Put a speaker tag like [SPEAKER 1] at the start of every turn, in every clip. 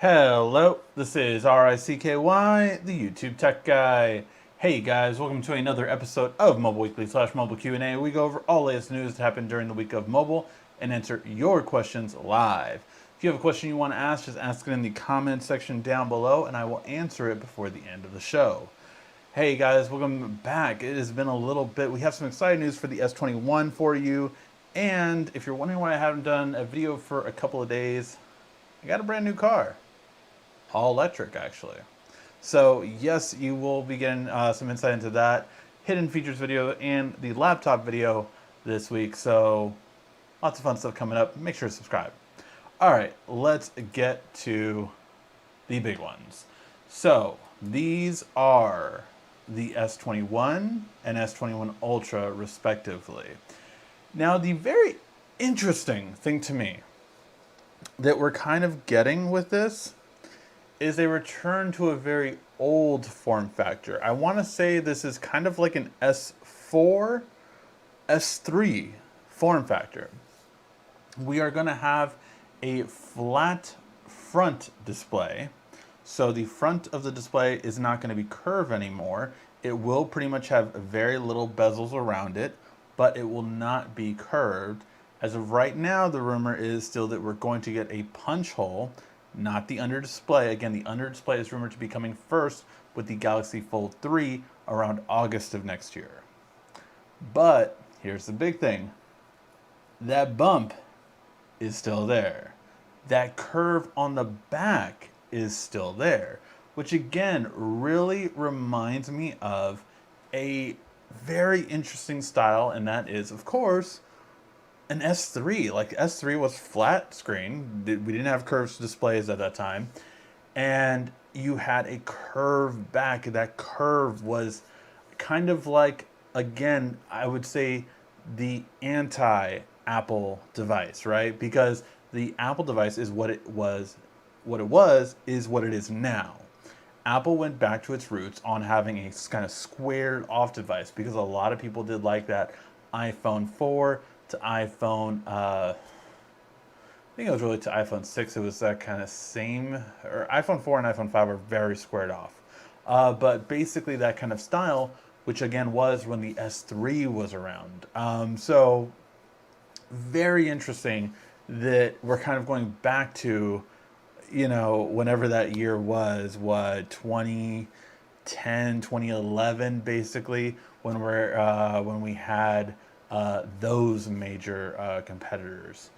[SPEAKER 1] Hello, this is RICKY, the YouTube Tech Guy. Hey guys, welcome to another episode of Mobile Weekly / Mobile Q&A. We go over all latest news that happened during the week of mobile and answer your questions live. If you have a question you want to ask, just ask it in the comment section down below and I will answer it before the end of the show. Hey guys, welcome back. It has been a little bit. We have some exciting news for the S21 for you. And if you're wondering why I haven't done a video for a couple of days, I got a brand new car. All electric, actually. So yes, you will be getting some insight into that hidden features video and the laptop video this week. So lots of fun stuff coming up. Make sure to subscribe. All right, let's get to the big ones. So these are the S21 and S21 Ultra respectively. Now the very interesting thing to me that we're kind of getting with this is a return to a very old form factor. I want to say this is kind of like an S4, S3 form factor. We are going to have a flat front display. So the front of the display is not going to be curved anymore. It will pretty much have very little bezels around it, but it will not be curved. As of right now, the rumor is still that we're going to get a punch hole, not the under display. Again, the under display is rumored to be coming first with the Galaxy Fold 3 around August of next year. But here's the big thing. That bump is still there. That curve on the back is still there, which again really reminds me of a very interesting style, and that is, of course, an S3. Like S3 was flat screen. We didn't have curved displays at that time. And you had a curved back. That curve was kind of like, again, I would say the anti-Apple device, right? Because the Apple device is what it was is what it is now. Apple went back to its roots on having a kind of squared off device because a lot of people did like that iPhone 4 to iPhone, I think it was really to iPhone 6, it was that kind of same, or iPhone 4 and iPhone 5 are very squared off. But basically that kind of style, which again was when the S3 was around. So very interesting that we're kind of going back to, whenever that year was, what, 2010, 2011, basically, when we had those major competitors.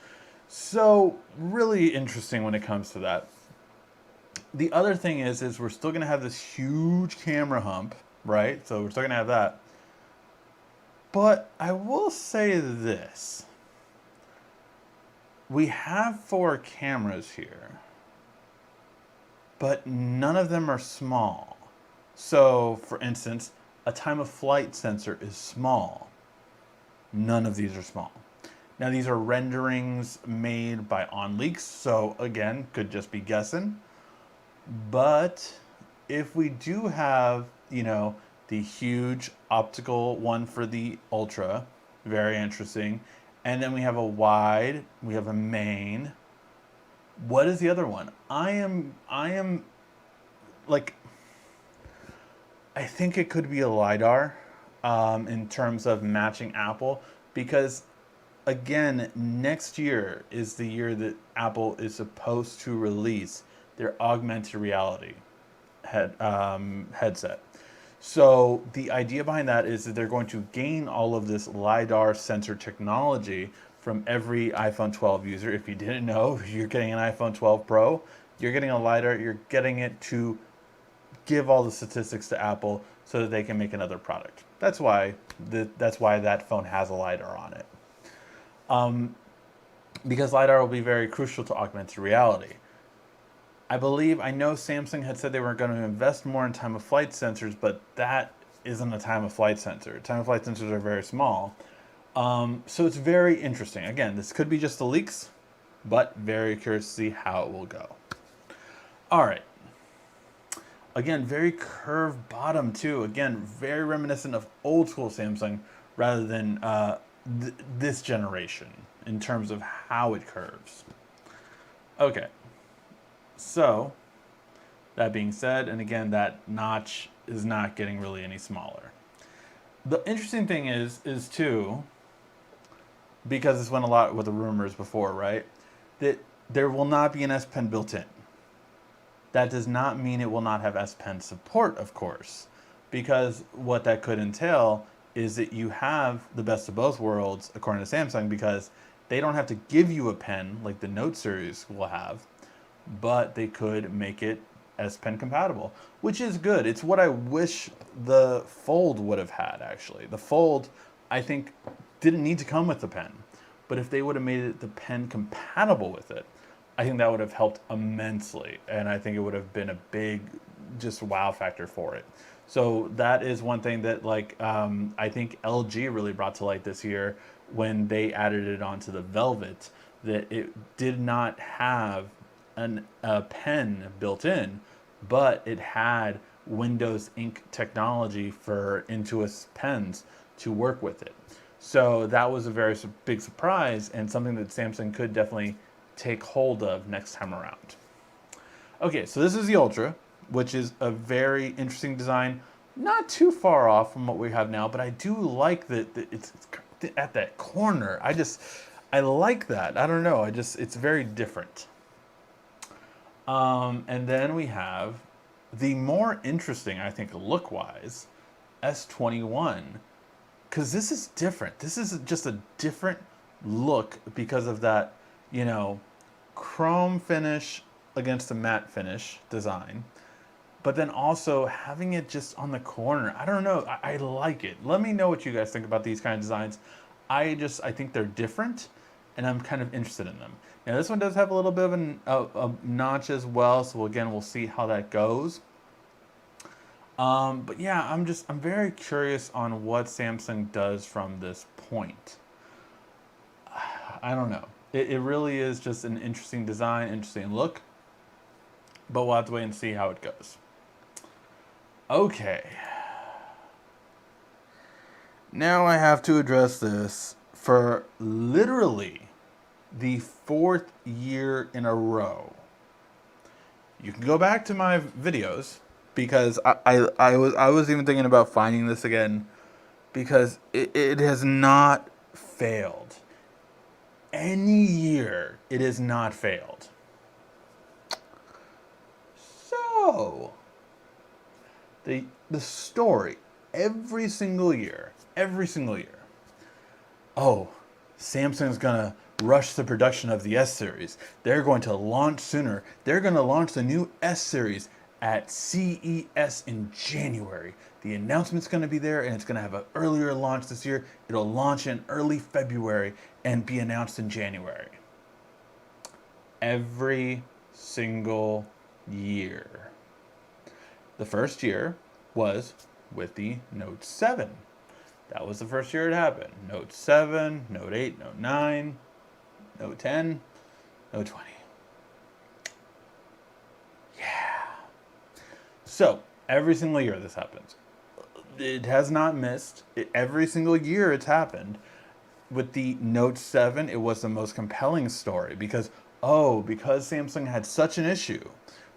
[SPEAKER 1] So really interesting when it comes to that. The other thing is we're still going to have this huge camera hump, right? So we're still going to have that. But I will say this. We have 4 cameras here, but none of them are small. So, for instance, a time of flight sensor is small. None of these are small. Now these are renderings made by OnLeaks, so again, could just be guessing. But if we do have, the huge optical one for the Ultra, very interesting. And then we have a wide, we have a main. What is the other one? I am like, I think it could be a LiDAR in terms of matching Apple, because again, next year is the year that Apple is supposed to release their augmented reality headset. So the idea behind that is that they're going to gain all of this LiDAR sensor technology from every iPhone 12 user. If you didn't know, you're getting an iPhone 12 Pro, you're getting a LiDAR, you're getting it to give all the statistics to Apple so that they can make another product. That's why that phone has a LiDAR on it. Because LiDAR will be very crucial to augmented reality. I know Samsung had said they were going to invest more in time-of-flight sensors, but that isn't a time-of-flight sensor. Time-of-flight sensors are very small. So it's very interesting. Again, this could be just the leaks, but very curious to see how it will go. All right. Again, very curved bottom too. Again, very reminiscent of old school Samsung rather than this generation in terms of how it curves. Okay, So, that being said, and again, that notch is not getting really any smaller. The interesting thing is too, because this went a lot with the rumors before, right? That there will not be an S Pen built in. That does not mean it will not have S Pen support, of course, because what that could entail is that you have the best of both worlds, according to Samsung, because they don't have to give you a pen like the Note series will have, but they could make it S Pen compatible, which is good. It's what I wish the Fold would have had, actually. The Fold, I think, didn't need to come with the pen, but if they would have made it the pen compatible with it, I think that would have helped immensely, and I think it would have been a big, just wow factor for it. So that is one thing that, like, I think LG really brought to light this year when they added it onto the Velvet, that it did not have a pen built in, but it had Windows Ink technology for Intuos pens to work with it. So that was a very big surprise and something that Samsung could definitely take hold of next time around. Okay, so this is the Ultra, which is a very interesting design. Not too far off from what we have now, but I do like that it's at that corner. I like that. I don't know. It's very different. And then we have the more interesting, I think, look-wise, S21, because this is different. This is just a different look because of that, chrome finish against a matte finish design, but then also having it just on the corner. I don't know. I like it. Let me know what you guys think about these kind of designs. I think they're different, and I'm kind of interested in them. Now this one does have a little bit of a notch as well, so again, we'll see how that goes. But yeah, I'm very curious on what Samsung does from this point. I don't know. It really is just an interesting design, interesting look, but we'll have to wait and see how it goes. Okay. Now I have to address this for literally the 4th year in a row. You can go back to my videos because I was even thinking about finding this again because it has not failed. Any year it has not failed. So the story every single year. Oh, Samsung's gonna rush the production of the S series. They're going to launch sooner. They're going to launch the new S series at CES in January. The announcement's going to be there, and it's going to have an earlier launch this year. It'll launch in early February and be announced in January. Every single year. The first year was with the Note 7. That was the first year it happened. Note 7, Note 8, Note 9, Note 10, Note 20. Yeah. So, every single year this happens. It has not missed. Every single year it's happened. With the Note 7, it was the most compelling story because Samsung had such an issue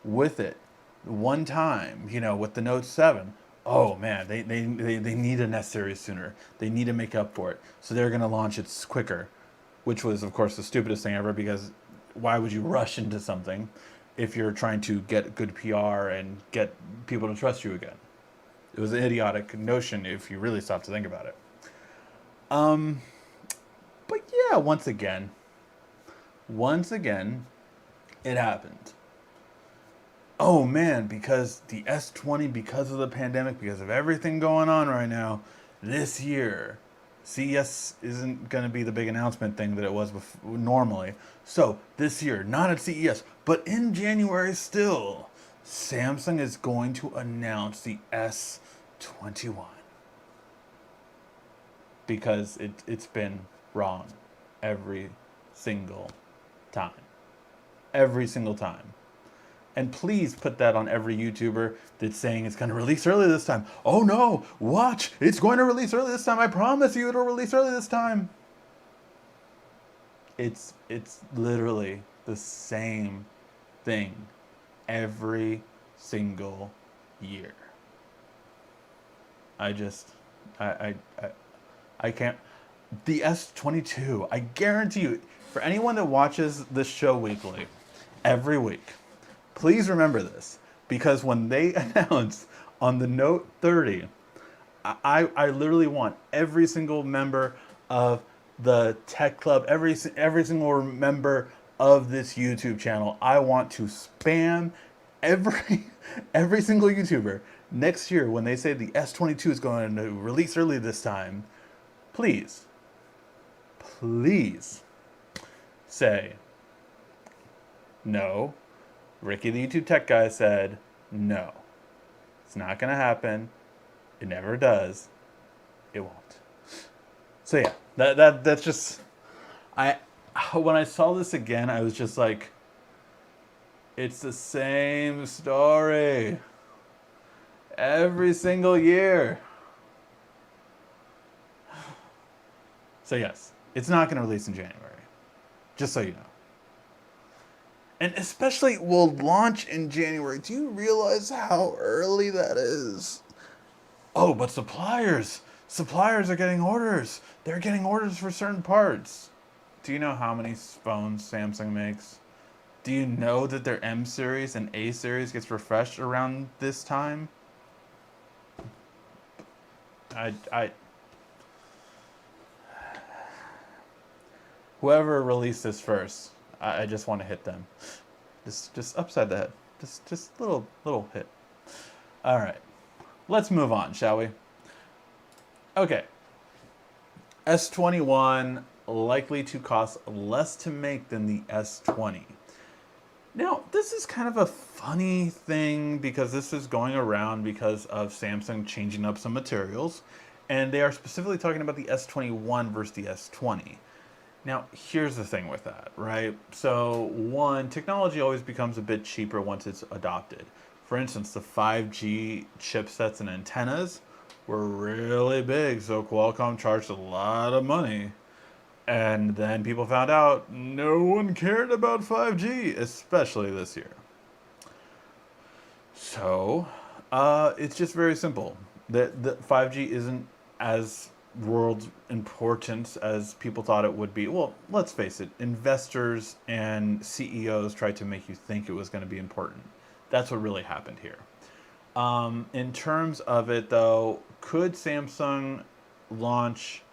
[SPEAKER 1] with it one time, with the Note 7. Oh man, they need an S series sooner. They need to make up for it. So they're going to launch it quicker, which was, of course, the stupidest thing ever because why would you rush into something if you're trying to get good PR and get people to trust you again? It was an idiotic notion if you really stop to think about it. But yeah, once again, it happened. Oh man, because the S20, because of the pandemic, because of everything going on right now, this year, CES isn't going to be the big announcement thing that it was normally. So this year, not at CES, but in January still, Samsung is going to announce the S21. Because it's been wrong every single time. Every single time. And please put that on every YouTuber that's saying it's going to release early this time. Oh no, watch, it's going to release early this time. I promise you it'll release early this time. It's literally the same thing every single year. I just, I, I, I can't. The S22, I guarantee you, for anyone that watches this show weekly, every week, please remember this, because when they announce on the Note 30, I literally want every single member of the tech club, every single member of this YouTube channel, I want to spam every every single YouTuber next year when they say the S22 is going to release early this time. Please, please say no. Ricky the YouTube tech guy said no. It's not going to happen. It never does. It won't. So yeah, that's just I when I saw this again, I was just like, it's the same story every single year. So yes, it's not going to release in January. Just so you know. And especially will launch in January. Do you realize how early that is? Oh, but suppliers are getting orders. They're getting orders for certain parts. Do you know how many phones Samsung makes? Do you know that their M series and A series gets refreshed around this time? I whoever released this first, I just want to hit them. Just upside the head. Just little hit. All right. Let's move on, shall we? Okay. S21 likely to cost less to make than the S20. Now, this is kind of a funny thing because this is going around because of Samsung changing up some materials, and they are specifically talking about the S21 versus the S20. Now, here's the thing with that, right? So, one, technology always becomes a bit cheaper once it's adopted. For instance, the 5G chipsets and antennas were really big, so Qualcomm charged a lot of money. And then people found out no one cared about 5G, especially this year. So, it's just very simple. The 5G isn't as world important as people thought it would be. Well, let's face it, investors and CEOs tried to make you think it was going to be important. That's what really happened here. In terms of it, though, could Samsung launch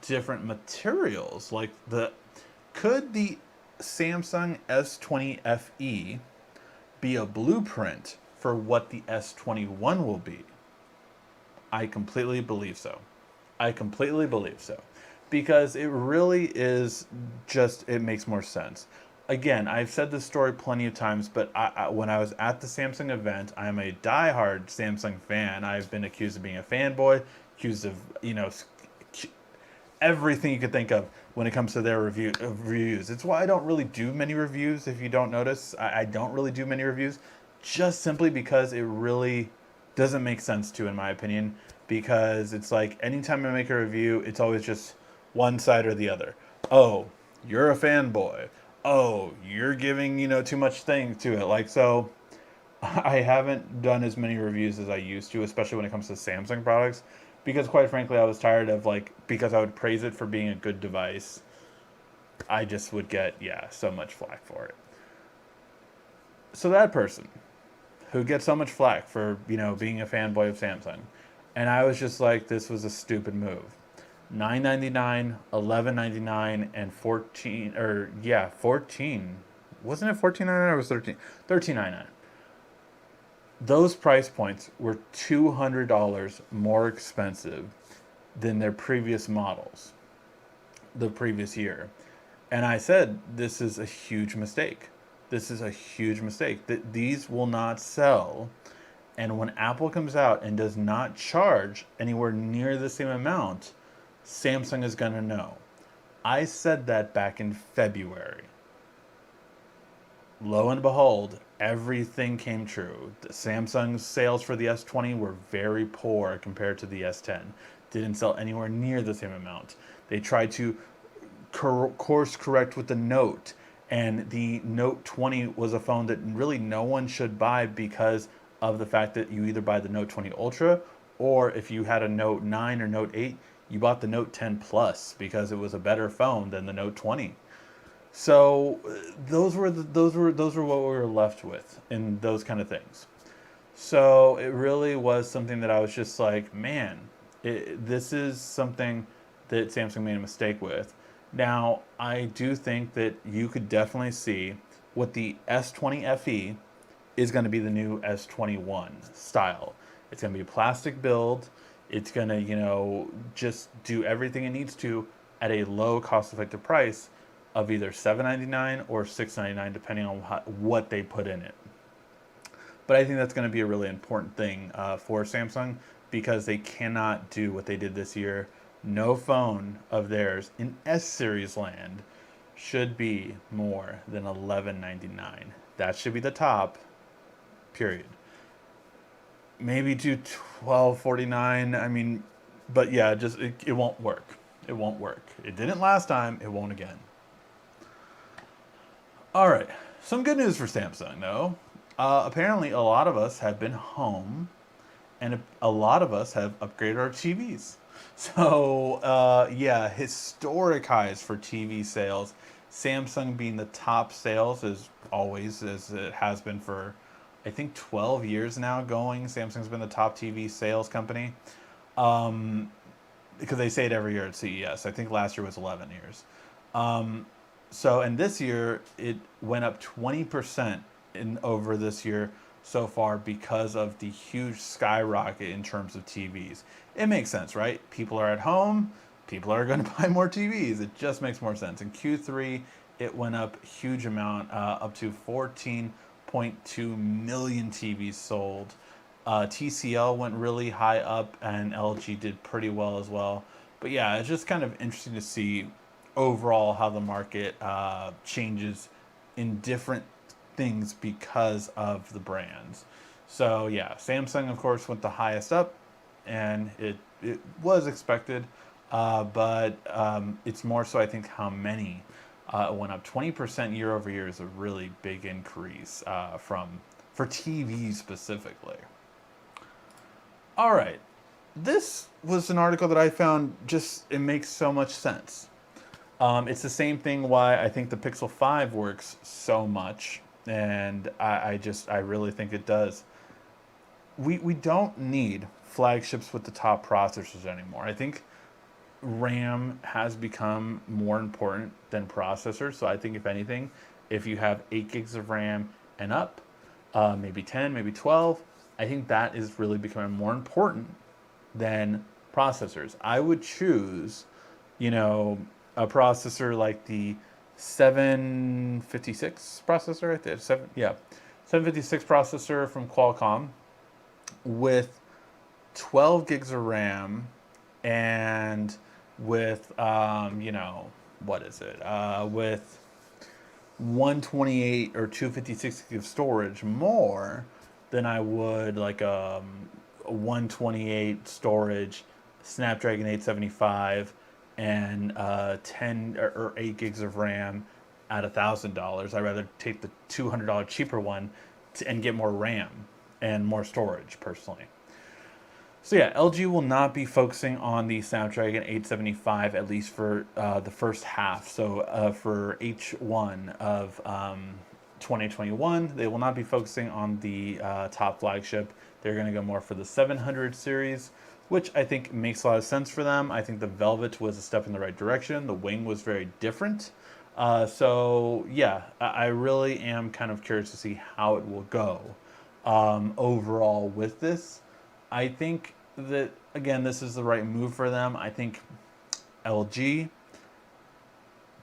[SPEAKER 1] different materials? Could the Samsung S20 FE be a blueprint for what the S21 will be? I completely believe so. Because it really is just, it makes more sense. Again, I've said this story plenty of times, but when I was at the Samsung event, I'm a diehard Samsung fan. I've been accused of being a fanboy, accused of, everything you could think of when it comes to their reviews. It's why I don't really do many reviews, if you don't notice. I don't really do many reviews, just simply because it really doesn't make sense to, in my opinion, because it's like anytime I make a review, it's always just one side or the other. Oh, you're a fanboy. Oh, you're giving, too much thing to it. So I haven't done as many reviews as I used to, especially when it comes to Samsung products, because quite frankly, I was tired of, because I would praise it for being a good device, I just would get, so much flack for it. So that person who gets so much flack for, being a fanboy of Samsung, and I was just like, this was a stupid move. $9.99, $11.99, and 14. Wasn't it $14.99 or was it $13.99? Those price points were $200 more expensive than their previous models the previous year. And I said, this is a huge mistake. That these will not sell. And when Apple comes out and does not charge anywhere near the same amount, Samsung is going to know. I said that back in February. Lo and behold, everything came true. Samsung's sales for the S20 were very poor compared to the S10. Didn't sell anywhere near the same amount. They tried to course correct with the Note, And the Note 20 was a phone that really no one should buy because of the fact that you either buy the Note 20 Ultra, or if you had a Note 9 or Note 8, you bought the Note 10 Plus because it was a better phone than the Note 20. So those were what we were left with in those kind of things. So it really was something that I was just like, man, this is something that Samsung made a mistake with. Now, I do think that you could definitely see what the S20 FE is going to be the new S21 style. It's going to be a plastic build. It's going to, just do everything it needs to at a low cost effective price of either $799 or $699, depending on what they put in it. But I think that's going to be a really important thing for Samsung because they cannot do what they did this year. No phone of theirs in S series land should be more than $1199. That should be the top, period. Maybe do $1249. I mean, but yeah, just it won't work. It won't work. It didn't last time. It won't again. All right. Some good news for Samsung, though. Apparently, a lot of us have been home, and a lot of us have upgraded our TVs. So, yeah, historic highs for TV sales. Samsung being the top sales as always, as it has been for, I think, 12 years now going. Samsung's been the top TV sales company. Because they say it every year at CES. I think last year was 11 years. And this year, it went up 20% over this year so far because of the huge skyrocket in terms of TVs. It makes sense, right? People are at home, people are going to buy more TVs. It just makes more sense. In Q3, it went up a huge amount, up to 14.2 million TVs sold. TCL went really high up, and LG did pretty well as well. But yeah, it's just kind of interesting to see overall how the market changes in different things because of the brands. So yeah, Samsung of course went the highest up, and it was expected, but it's more so I think how many. It went up 20% year over year is a really big increase for TV specifically. All right, this was an article that I found it makes so much sense. It's the same thing why I think the Pixel 5 works so much, and I really think it does. We don't need flagships with the top processors anymore. I think RAM has become more important than processors. So I think if anything, if you have 8 gigs of RAM and up, maybe 10, maybe 12, I think that is really becoming more important than processors. I would choose, a processor like the 756 processor, right there. 756 processor from Qualcomm with 12 gigs of RAM and with what is it? With 128 or 256 gigs of storage more than I would like a 128 storage Snapdragon 875 and 10 or 8 gigs of RAM at $1,000. I'd rather take the $200 cheaper one and get more RAM and more storage personally. So yeah, LG will not be focusing on the Snapdragon 875 at least for the first half. So for H1 of 2021, they will not be focusing on the top flagship. They're going to go more for the 700 series, which I think makes a lot of sense for them. I think the Velvet was a step in the right direction. The Wing was very different. So yeah, I really am kind of curious to see how it will go overall with this. I think that, again, this is the right move for them. I think LG,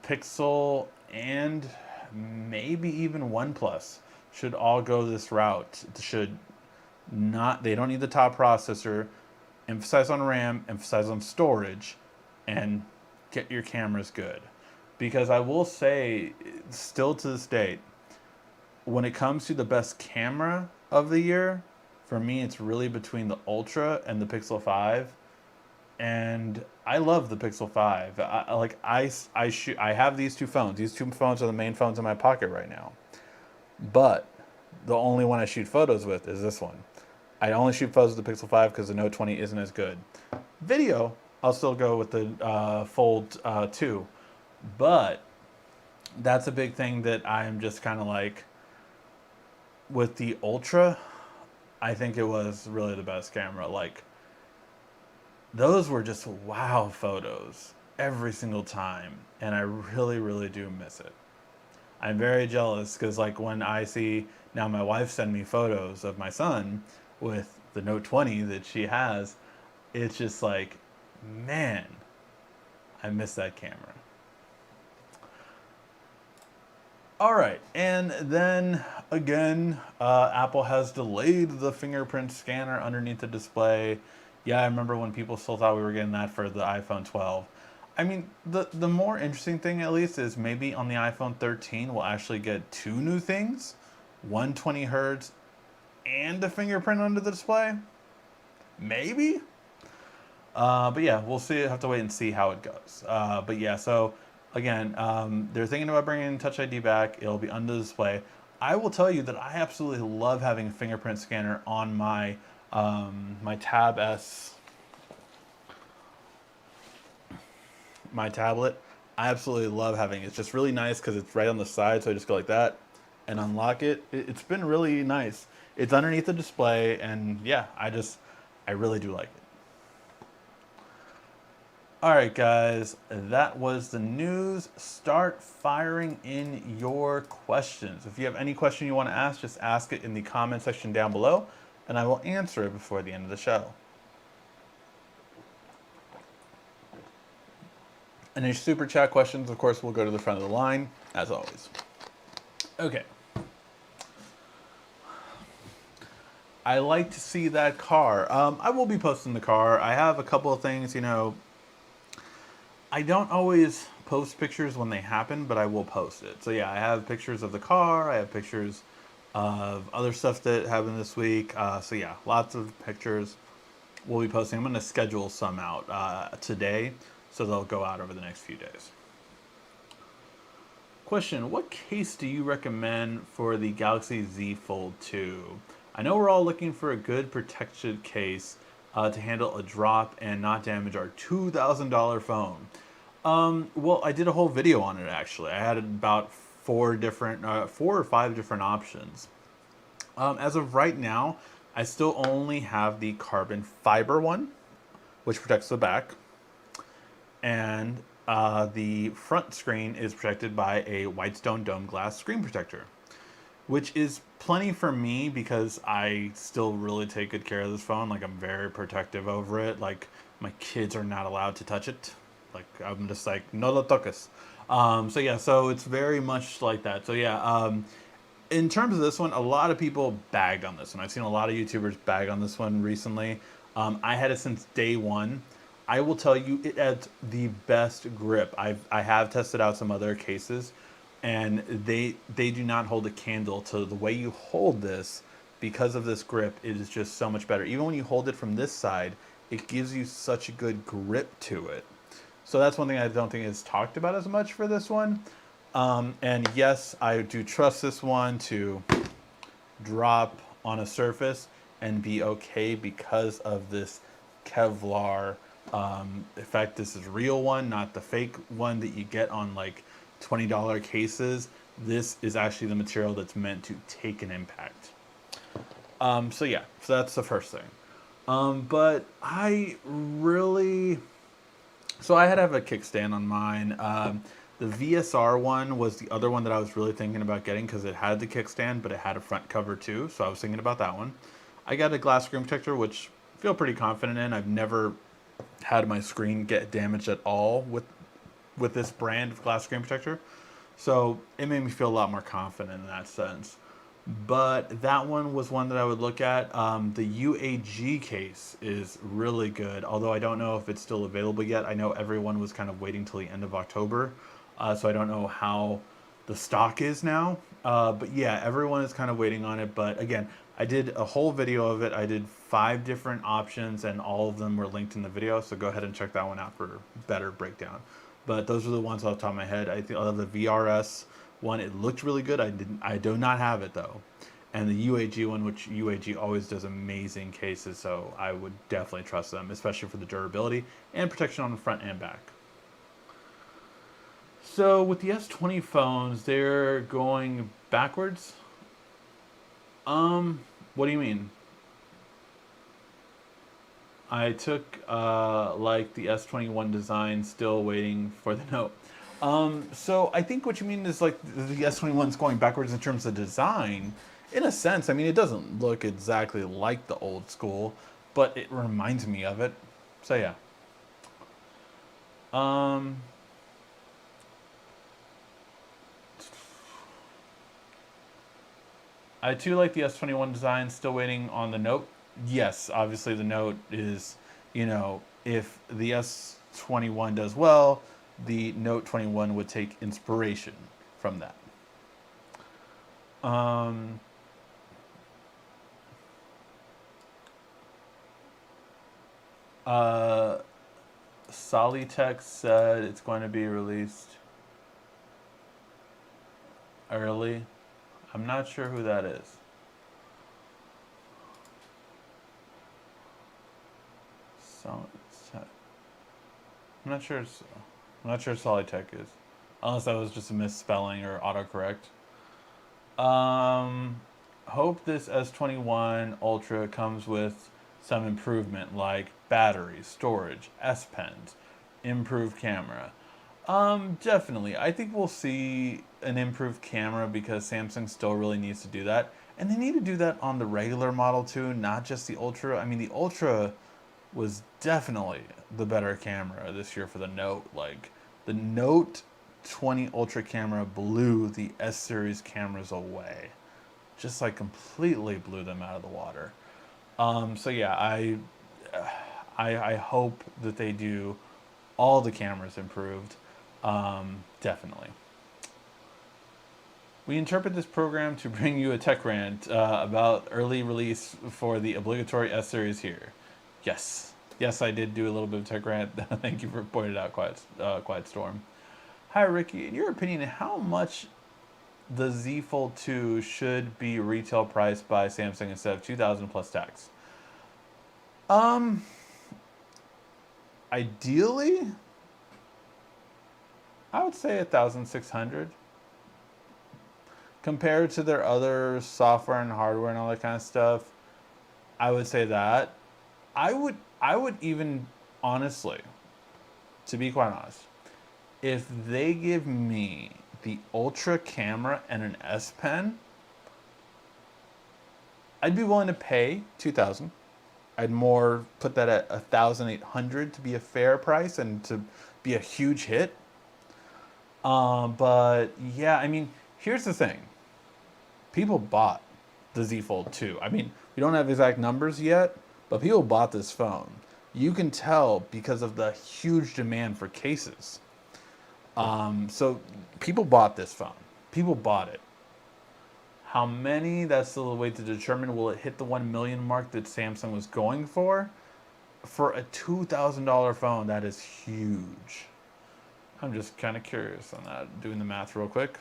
[SPEAKER 1] Pixel, and maybe even OnePlus should all go this route. They don't need the top processor. Emphasize on RAM, emphasize on storage, and get your cameras good. Because I will say, still to this date, when it comes to the best camera of the year, for me, it's really between the Ultra and the Pixel 5. and I love the Pixel 5. I have these two phones. These two phones are the main phones in my pocket right now. But the only one I shoot photos with is this one. I only shoot photos with the Pixel 5 because the Note 20 isn't as good. Video, I'll still go with the Fold 2. But that's a big thing that I'm just kind of like, with the Ultra, I think it was really the best camera. Like, those were just wow photos every single time. And I really, really do miss it. I'm very jealous because, like, when I see now my wife send me photos of my son with the Note 20 that she has, it's just like, man, I miss that camera. All right, and then again, Apple has delayed the fingerprint scanner underneath the display. Yeah, I remember when people still thought we were getting that for the iPhone 12. I mean, the more interesting thing, at least, is maybe on the iPhone 13 we'll actually get two new things, 120 hertz and a fingerprint under the display. Maybe. But yeah, we'll see. Have to wait and see how it goes. But yeah, so again, they're thinking about bringing Touch ID back. It'll be under the display. I will tell you that I absolutely love having a fingerprint scanner on my my Tab S, my tablet. I absolutely love having it. It's just really nice because it's right on the side, so I just go like that and unlock it. It's been really nice. It's underneath the display, and yeah, I really do like it. All right, guys, that was the news. Start firing in your questions. If you have any question you want to ask, just ask it in the comment section down below, and I will answer it before the end of the show. And your super chat questions, of course, will go to the front of the line, as always. Okay. I like to see that car. I will be posting the car. I have a couple of things, you know. I don't always post pictures when they happen, but I will post it. So yeah, I have pictures of the car. I have pictures of other stuff that happened this week. So yeah, lots of pictures we'll be posting. I'm going to schedule some out today, so they'll go out over the next few days. Question, what case do you recommend for the Galaxy Z Fold 2? I know we're all looking for a good protected case to handle a drop and not damage our $2,000 phone. Well, I did a whole video on it, actually. I had about four or five different options. As of right now, I still only have the carbon fiber one, which protects the back. And the front screen is protected by a Whitestone dome glass screen protector, which is plenty for me because I still really take good care of this phone. Like, I'm very protective over it. Like, my kids are not allowed to touch it. Like, I'm just like, no lo toques. So yeah, so it's very much like that. So yeah, in terms of this one, a lot of people bagged on this one. I've seen a lot of YouTubers bag on this one recently. I had it since day one. I will tell you, it has the best grip. I have tested out some other cases, and they do not hold a candle to the way you hold this. Because of this grip, it is just so much better. Even when you hold it from this side, it gives you such a good grip to it. So that's one thing I don't think is talked about as much for this one. And yes, I do trust this one to drop on a surface and be okay because of this Kevlar effect. This is real one, not the fake one that you get on like $20 cases. This is actually the material that's meant to take an impact. So yeah, so that's the first thing. But I really, so I had to have a kickstand on mine. The VSR one was the other one that I was really thinking about getting because it had the kickstand, but it had a front cover too. So I was thinking about that one. I got a glass screen protector, which I feel pretty confident in. I've never had my screen get damaged at all with this brand of glass screen protector. So it made me feel a lot more confident in that sense. But that one was one that I would look at. The UAG case is really good, although I don't know if it's still available yet. I know everyone was kind of waiting till the end of October, so I don't know how the stock is now. But yeah, everyone is kind of waiting on it. But again, I did a whole video of it. I did 5 different options, and all of them were linked in the video. So go ahead and check that one out for better breakdown. But those are the ones off the top of my head. I think I love the VRS one. It looked really good. I do not have it though. And the UAG one, which UAG always does amazing cases, so I would definitely trust them, especially for the durability and protection on the front and back. So with the S20 phones, they're going backwards. What do you mean? I took like the S21 design, still waiting for the Note. So I think what you mean is like the S21's going backwards in terms of design. In a sense, I mean, it doesn't look exactly like the old school, but it reminds me of it. So yeah. I too like the S21 design, still waiting on the Note. Yes, obviously the Note is, if the S21 does well, the Note 21 would take inspiration from that. Solitech said it's going to be released early. I'm not sure who that is. I'm not sure. I'm not sure Solitech is, unless that was just a misspelling or autocorrect. Hope this S21 Ultra comes with some improvement like battery, storage, S Pens, improved camera. Definitely. I think we'll see an improved camera because Samsung still really needs to do that. And they need to do that on the regular model too, not just the Ultra. I mean, the Ultra was definitely the better camera this year for the Note. Like, the Note 20 Ultra camera blew the S series cameras away. Just like completely blew them out of the water. So yeah, I hope that they do all the cameras improved. Definitely. We interpret this program to bring you a tech rant about early release for the obligatory S series here. Yes. Yes, I did do a little bit of tech rant. Thank you for pointing it out, Quiet Storm. Hi, Ricky. In your opinion, how much the Z Fold 2 should be retail priced by Samsung instead of 2,000 plus tax? Ideally, I would say 1,600. Compared to their other software and hardware and all that kind of stuff, I would say that. I would even, honestly, to be quite honest, if they give me the Ultra camera and an S Pen, I'd be willing to pay 2,000. I'd more put that at 1,800 to be a fair price and to be a huge hit. But yeah, I mean, here's the thing. People bought the Z Fold 2. I mean, we don't have exact numbers yet, but people bought this phone. You can tell because of the huge demand for cases. So people bought this phone. People bought it. How many? That's still a way to determine. Will it hit the 1 million mark that Samsung was going for? For a $2,000 phone, that is huge. I'm just kind of curious on that. Doing the math real quick.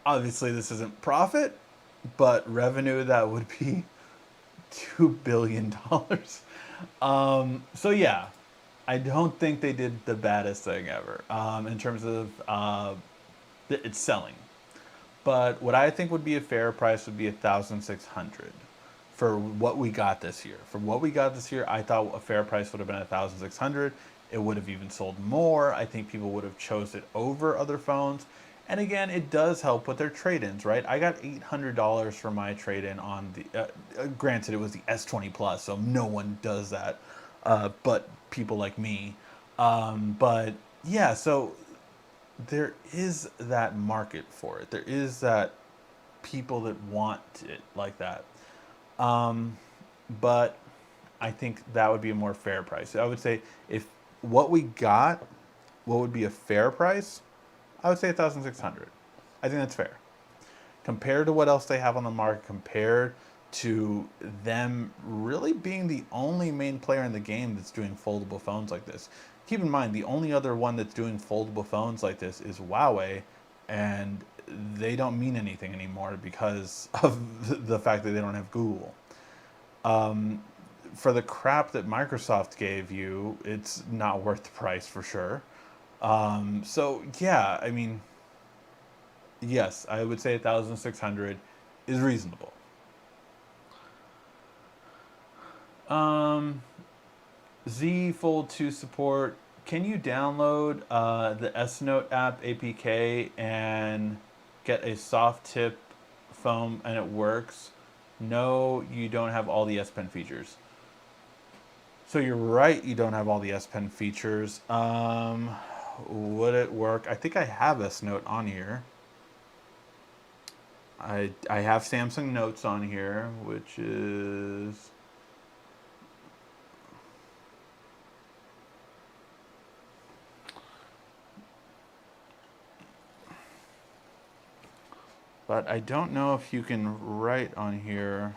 [SPEAKER 1] Obviously, this isn't profit, but revenue, that would be $2 billion. So yeah, I don't think they did the baddest thing ever in terms of its selling. But what I think would be a fair price would be 1,600 for what we got this year. For what we got this year, I thought a fair price would have been 1,600. It would have even sold more. I think people would have chose it over other phones. And again, it does help with their trade-ins, right? I got $800 for my trade-in on the. Granted, it was the S20 Plus, so no one does that, but people like me. But yeah, so there is that market for it. There is that people that want it like that. But I think that would be a more fair price. I would say if what we got, what would be a fair price? I would say 1,600. I think that's fair compared to what else they have on the market. Compared to them really being the only main player in the game that's doing foldable phones like this. Keep in mind, the only other one that's doing foldable phones like this is Huawei, and they don't mean anything anymore because of the fact that they don't have Google. Um, for the crap that Microsoft gave you, it's not worth the price for sure. So yeah, I mean, yes, I would say 1,600 is reasonable. Um, Z Fold 2 support. Can you download the S Note app APK and get a soft tip foam and it works? No, you don't have all the S Pen features. So you're right, you don't have all the S Pen features. Would it work? I think I have S Note on here. I have Samsung Notes on here, which is but I don't know if you can write on here.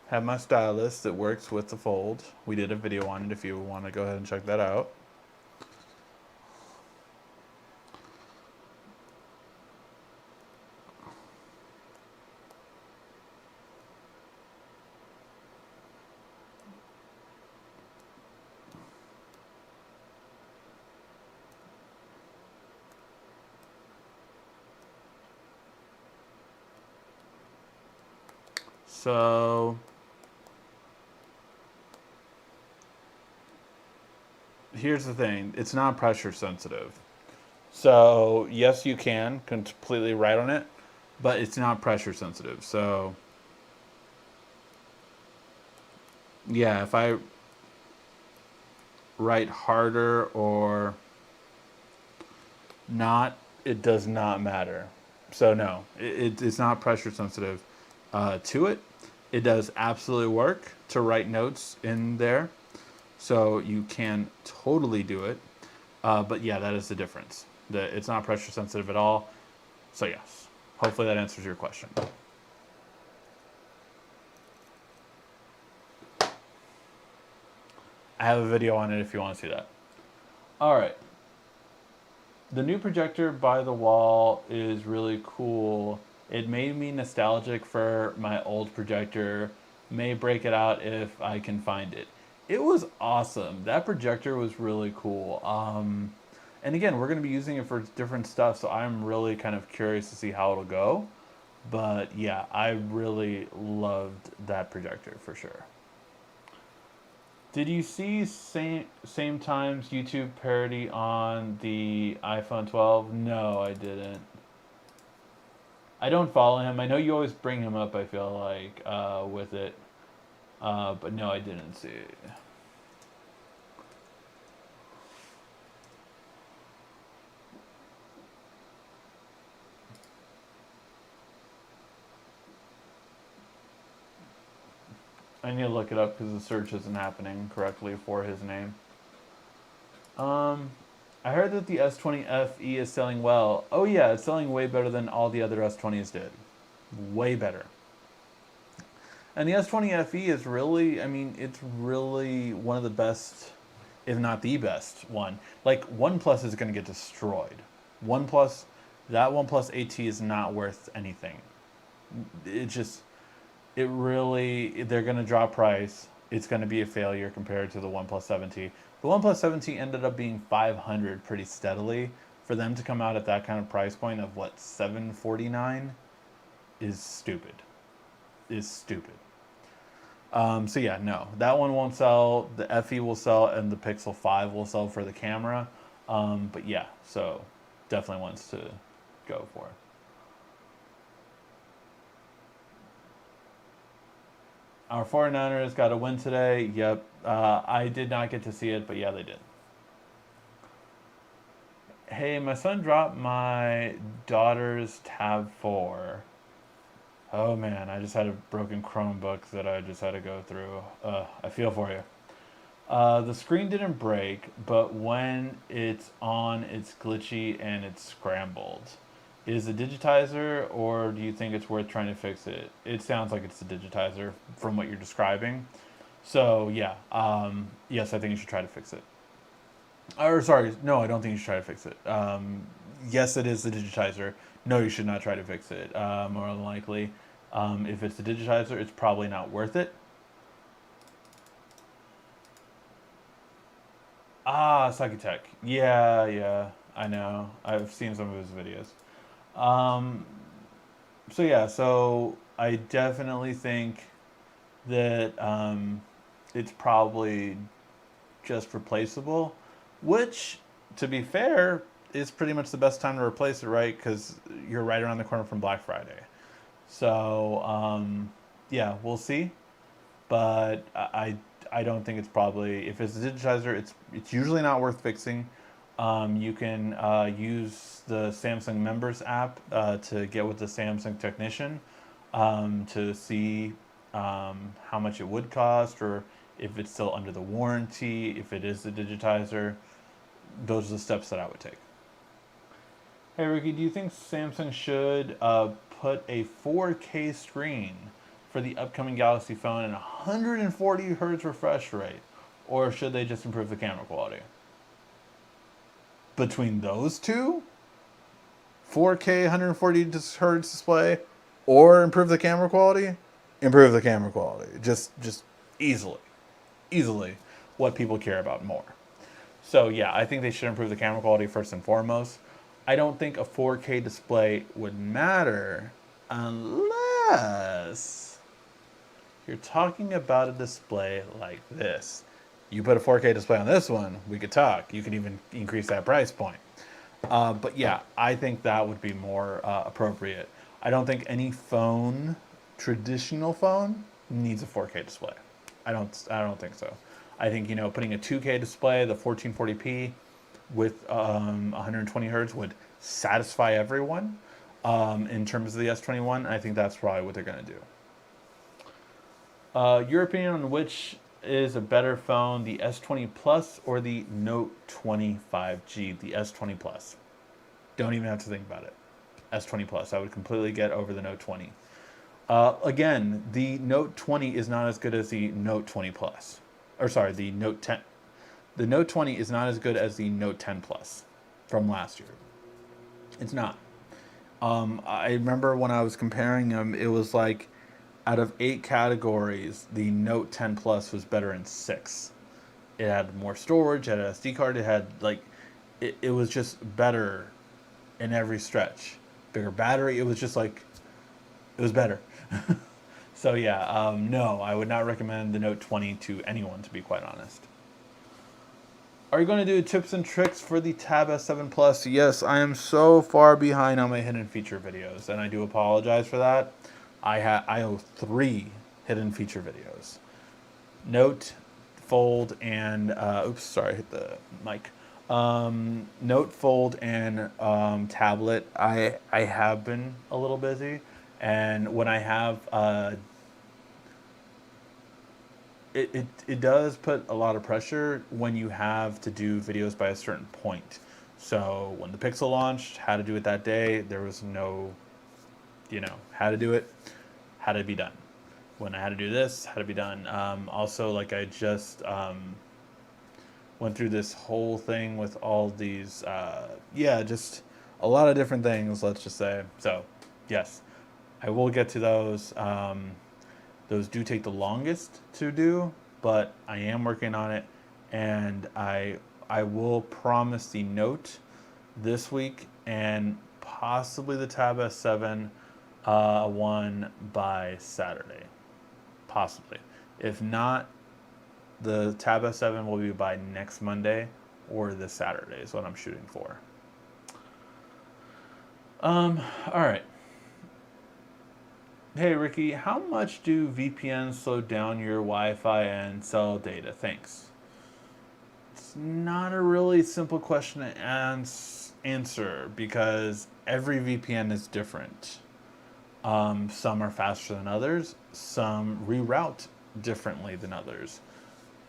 [SPEAKER 1] Have my stylus that works with the fold. We did a video on it if you want to go ahead and check that out. So here's the thing, it's not pressure sensitive. So yes, you can completely write on it, but it's not pressure sensitive. So yeah, if I write harder or not, it does not matter. So no, it's not pressure sensitive to it. It does absolutely work to write notes in there. So you can totally do it. But yeah, that is the difference. It's not pressure sensitive at all. So yes, hopefully that answers your question. I have a video on it if you want to see that. All right. The new projector by the wall is really cool. It made me nostalgic for my old projector. May break it out if I can find it. It was awesome. That projector was really cool. And again, we're going to be using it for different stuff, so I'm really kind of curious to see how it'll go. But yeah, I really loved that projector for sure. Did you see same times YouTube parody on the iPhone 12? No, I didn't. I don't follow him. I know you always bring him up, I feel like, with it. But no, I didn't see it. I need to look it up because the search isn't happening correctly for his name. I heard that the S20 FE is selling well. Oh yeah, it's selling way better than all the other S20s did. Way better. And the S20 FE is really, I mean, it's really one of the best, if not the best one. Like, OnePlus is going to get destroyed. OnePlus, that OnePlus AT is not worth anything. It just, it really, they're going to drop price. It's going to be a failure compared to the OnePlus 7T. The OnePlus 7T ended up being 500 pretty steadily. For them to come out at that kind of price point of what, 749 is stupid. Is stupid. So yeah, no, that one won't sell. The FE will sell, and the Pixel 5 will sell for the camera. But yeah, so definitely wants to go for it. Our 49ers got a win today. Yep. I did not get to see it, but yeah, they did. Hey, my son dropped my daughter's Tab 4. Oh man, I just had a broken Chromebook that I just had to go through. I feel for you. The screen didn't break, but when it's on, it's glitchy and it's scrambled. Is it a digitizer, or do you think it's worth trying to fix it? It sounds like it's a digitizer from what you're describing. So yeah, yes, I think you should try to fix it. Or sorry, no, I don't think you should try to fix it. Yes, it is the digitizer. No, you should not try to fix it. More than likely, if it's the digitizer, it's probably not worth it. Ah, Sakitech. Yeah, yeah, I know. I've seen some of his videos. Um, so yeah, so I definitely think that it's probably just replaceable, which, to be fair, is pretty much the best time to replace it, right? Because you're right around the corner from Black Friday. So yeah, we'll see. But I don't think it's probably, if it's a digitizer, it's usually not worth fixing. You can use the Samsung Members app to get with the Samsung technician to see how much it would cost, or if it's still under the warranty, if it is the digitizer. Those are the steps that I would take. Hey Ricky, do you think Samsung should put a 4K screen for the upcoming Galaxy phone and 140 hertz refresh rate, or should they just improve the camera quality? Between those two, 4K 140 hertz display, or improve the camera quality, improve the camera quality. Just easily what people care about more. So yeah, I think they should improve the camera quality first and foremost. I don't think a 4K display would matter unless you're talking about a display like this. You put a 4K display on this one, we could talk. You could even increase that price point. But yeah, I think that would be more appropriate. I don't think any phone, traditional phone, needs a 4K display. I don't think so. I think putting a 2K display, the 1440p, with 120 hertz would satisfy everyone. In terms of the S21, I think that's probably what they're going to do. Your opinion on which is a better phone, the S20 Plus or the Note 20 5G, the S20 Plus? Don't even have to think about it. S20 Plus. I would completely get over the Note 20. Again, the Note 20 is not as good as the Note 20 Plus. Or sorry, the Note 10. The Note 20 is not as good as the Note 10 Plus from last year. It's not. I remember when I was comparing them, it was like out of 8 categories, the Note 10 Plus was better in 6. It had more storage, it had an SD card, it had it was just better in every stretch. Bigger battery, it was just like, it was better. So yeah, no, I would not recommend the Note 20 to anyone, to be quite honest. Are you going to do tips and tricks for the Tab S7 Plus? Yes, I am so far behind on my hidden feature videos, and I do apologize for that. I owe 3 hidden feature videos. Note, Fold, and oops, sorry, I hit the mic. Note, Fold, and tablet. I have been a little busy, and when I have it does put a lot of pressure when you have to do videos by a certain point. So when the Pixel launched, had to do it that day. There was no, how to do it, had to be done. When I had to do this, had to be done. Also, like I just went through this whole thing with all these, just a lot of different things, let's just say. So, yes, I will get to those. Those do take the longest to do, but I am working on it, and I will promise the Note this week and possibly the Tab S7 one by Saturday, possibly. If not, the Tab S7 will be by next Monday or this Saturday is what I'm shooting for. All right. Hey Ricky, how much do VPNs slow down your Wi-Fi and cell data? Thanks. It's not a really simple question to answer because every VPN is different. Some are faster than others. Some reroute differently than others.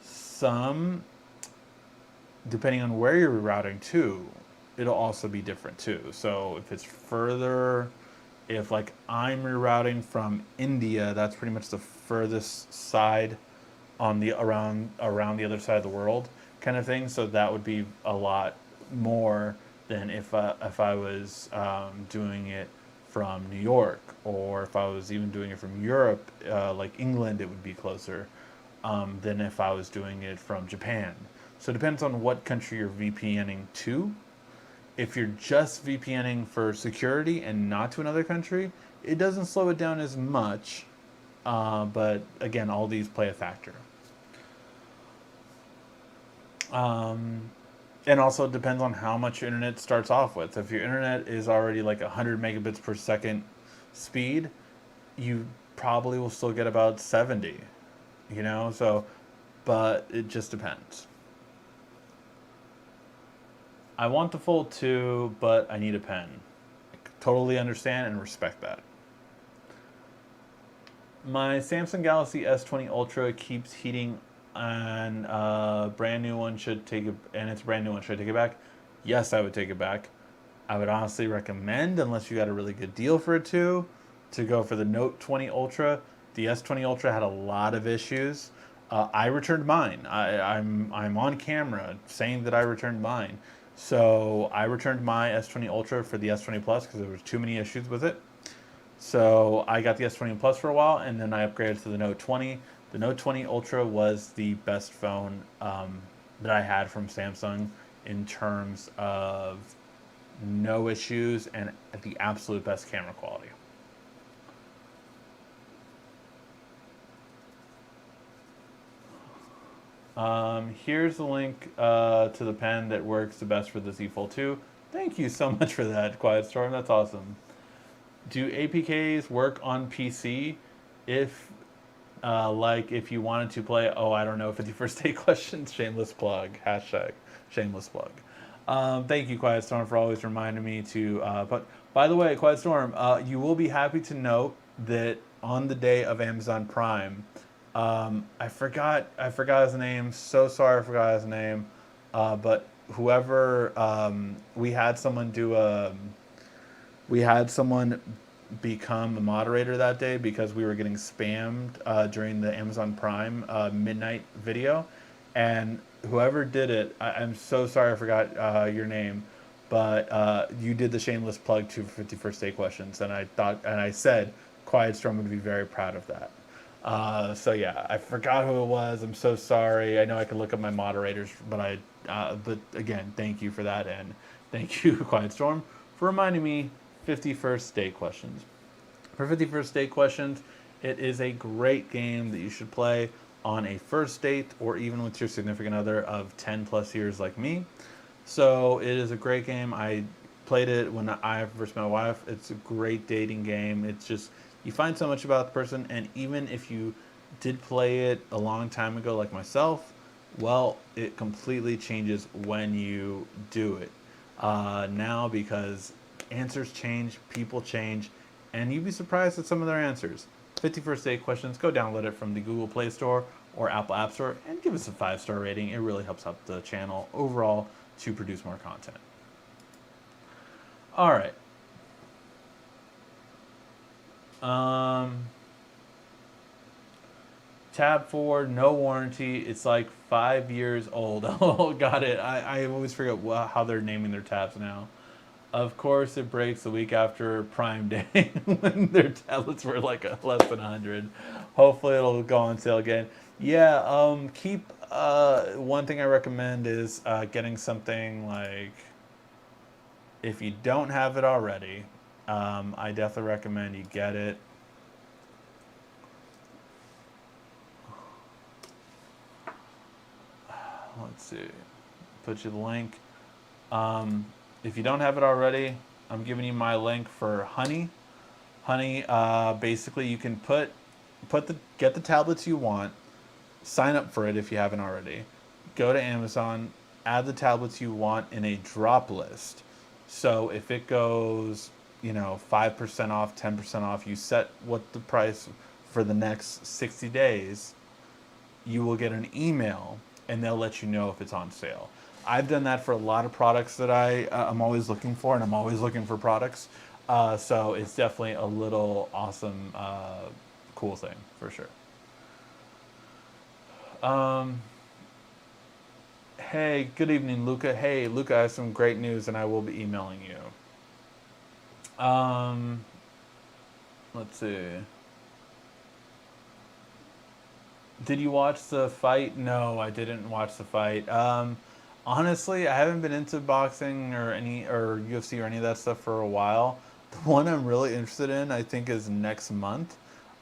[SPEAKER 1] Some, depending on where you're rerouting to, it'll also be different too. So if it's further, if like I'm rerouting from India, that's pretty much the furthest side on the around the other side of the world kind of thing. So that would be a lot more than if I was doing it from New York, or if I was even doing it from Europe, like England, it would be closer than if I was doing it from Japan. So it depends on what country you're VPNing to. If you're just VPNing for security and not to another country, it doesn't slow it down as much. But again, all these play a factor. And also it depends on how much your internet starts off with. If your internet is already like 100 megabits per second speed, you probably will still get about 70, so, but it just depends. I want the Fold 2, but I need a pen. I totally understand and respect that. My Samsung Galaxy S20 Ultra keeps heating, and brand new one should take it, and it's a brand new one. Should I take it back? Yes, I would take it back. I would honestly recommend, unless you got a really good deal for it to go for the Note 20 Ultra. The S20 Ultra had a lot of issues. I returned mine. I'm on camera saying that I returned mine. So I returned my S20 Ultra for the S20 Plus because there was too many issues with it. So I got the S20 Plus for a while, and then I upgraded to the Note 20. The Note 20 Ultra was the best phone that I had from Samsung in terms of no issues and the absolute best camera quality. Here's the link to the pen that works the best for the Z Fold 2. Thank you so much for that, Quiet Storm. That's awesome. Do APKs work on PC? If if you wanted to play, I don't know, 51st Day Questions, shameless plug, hashtag shameless plug. Thank you, Quiet Storm, for always reminding me to, but by the way, Quiet Storm, you will be happy to note that on the day of Amazon Prime, I forgot his name, so sorry I forgot his name, but whoever, we had someone become a moderator that day because we were getting spammed during the Amazon Prime midnight video, and whoever did it, I'm so sorry I forgot your name, but you did the shameless plug to 51st Day Questions, and I said Quiet Storm would be very proud of that. So yeah, I forgot who it was. I'm so sorry. I know I could look up my moderators, but but again, thank you for that, and thank you, Quiet Storm, for reminding me 51st Day Questions. For 51st Day Questions, it is a great game that you should play on a first date or even with your significant other of 10 plus years like me. So it is a great game. I played it when I first met my wife. It's a great dating game. It's just, you find so much about the person, and even if you did play it a long time ago like myself, well, it completely changes when you do it now, because answers change, people change, and you'd be surprised at some of their answers. 51st Day Questions, go download it from the Google Play Store or Apple App Store and give us a 5-star rating. It really helps out the channel overall to produce more content. All right. Tab 4, no warranty. It's like 5 years old. Oh, got it. I always forget how they're naming their tabs now. Of course, it breaks the week after Prime Day when their tablets were like less than 100. Hopefully, it'll go on sale again. Yeah, keep. One thing I recommend is getting something like, if you don't have it already, I definitely recommend you get it. Let's see. Put you the link. If you don't have it already, I'm giving you my link for Honey. Honey, basically you can get the tablets you want, sign up for it if you haven't already. Go to Amazon, add the tablets you want in a drop list. So if it goes 5% off, 10% off. You set what the price for the next 60 days, you will get an email and they'll let you know if it's on sale. I've done that for a lot of products that I'm always looking for, and I'm always looking for products. So it's definitely a little awesome, cool thing for sure. Um, hey, good evening, Luca. Hey, Luca, I have some great news, and I will be emailing you. Um, let's see. Did you watch the fight? No, I didn't watch the fight. Honestly, I haven't been into boxing or UFC or any of that stuff for a while. The one I'm really interested in, I think, is next month.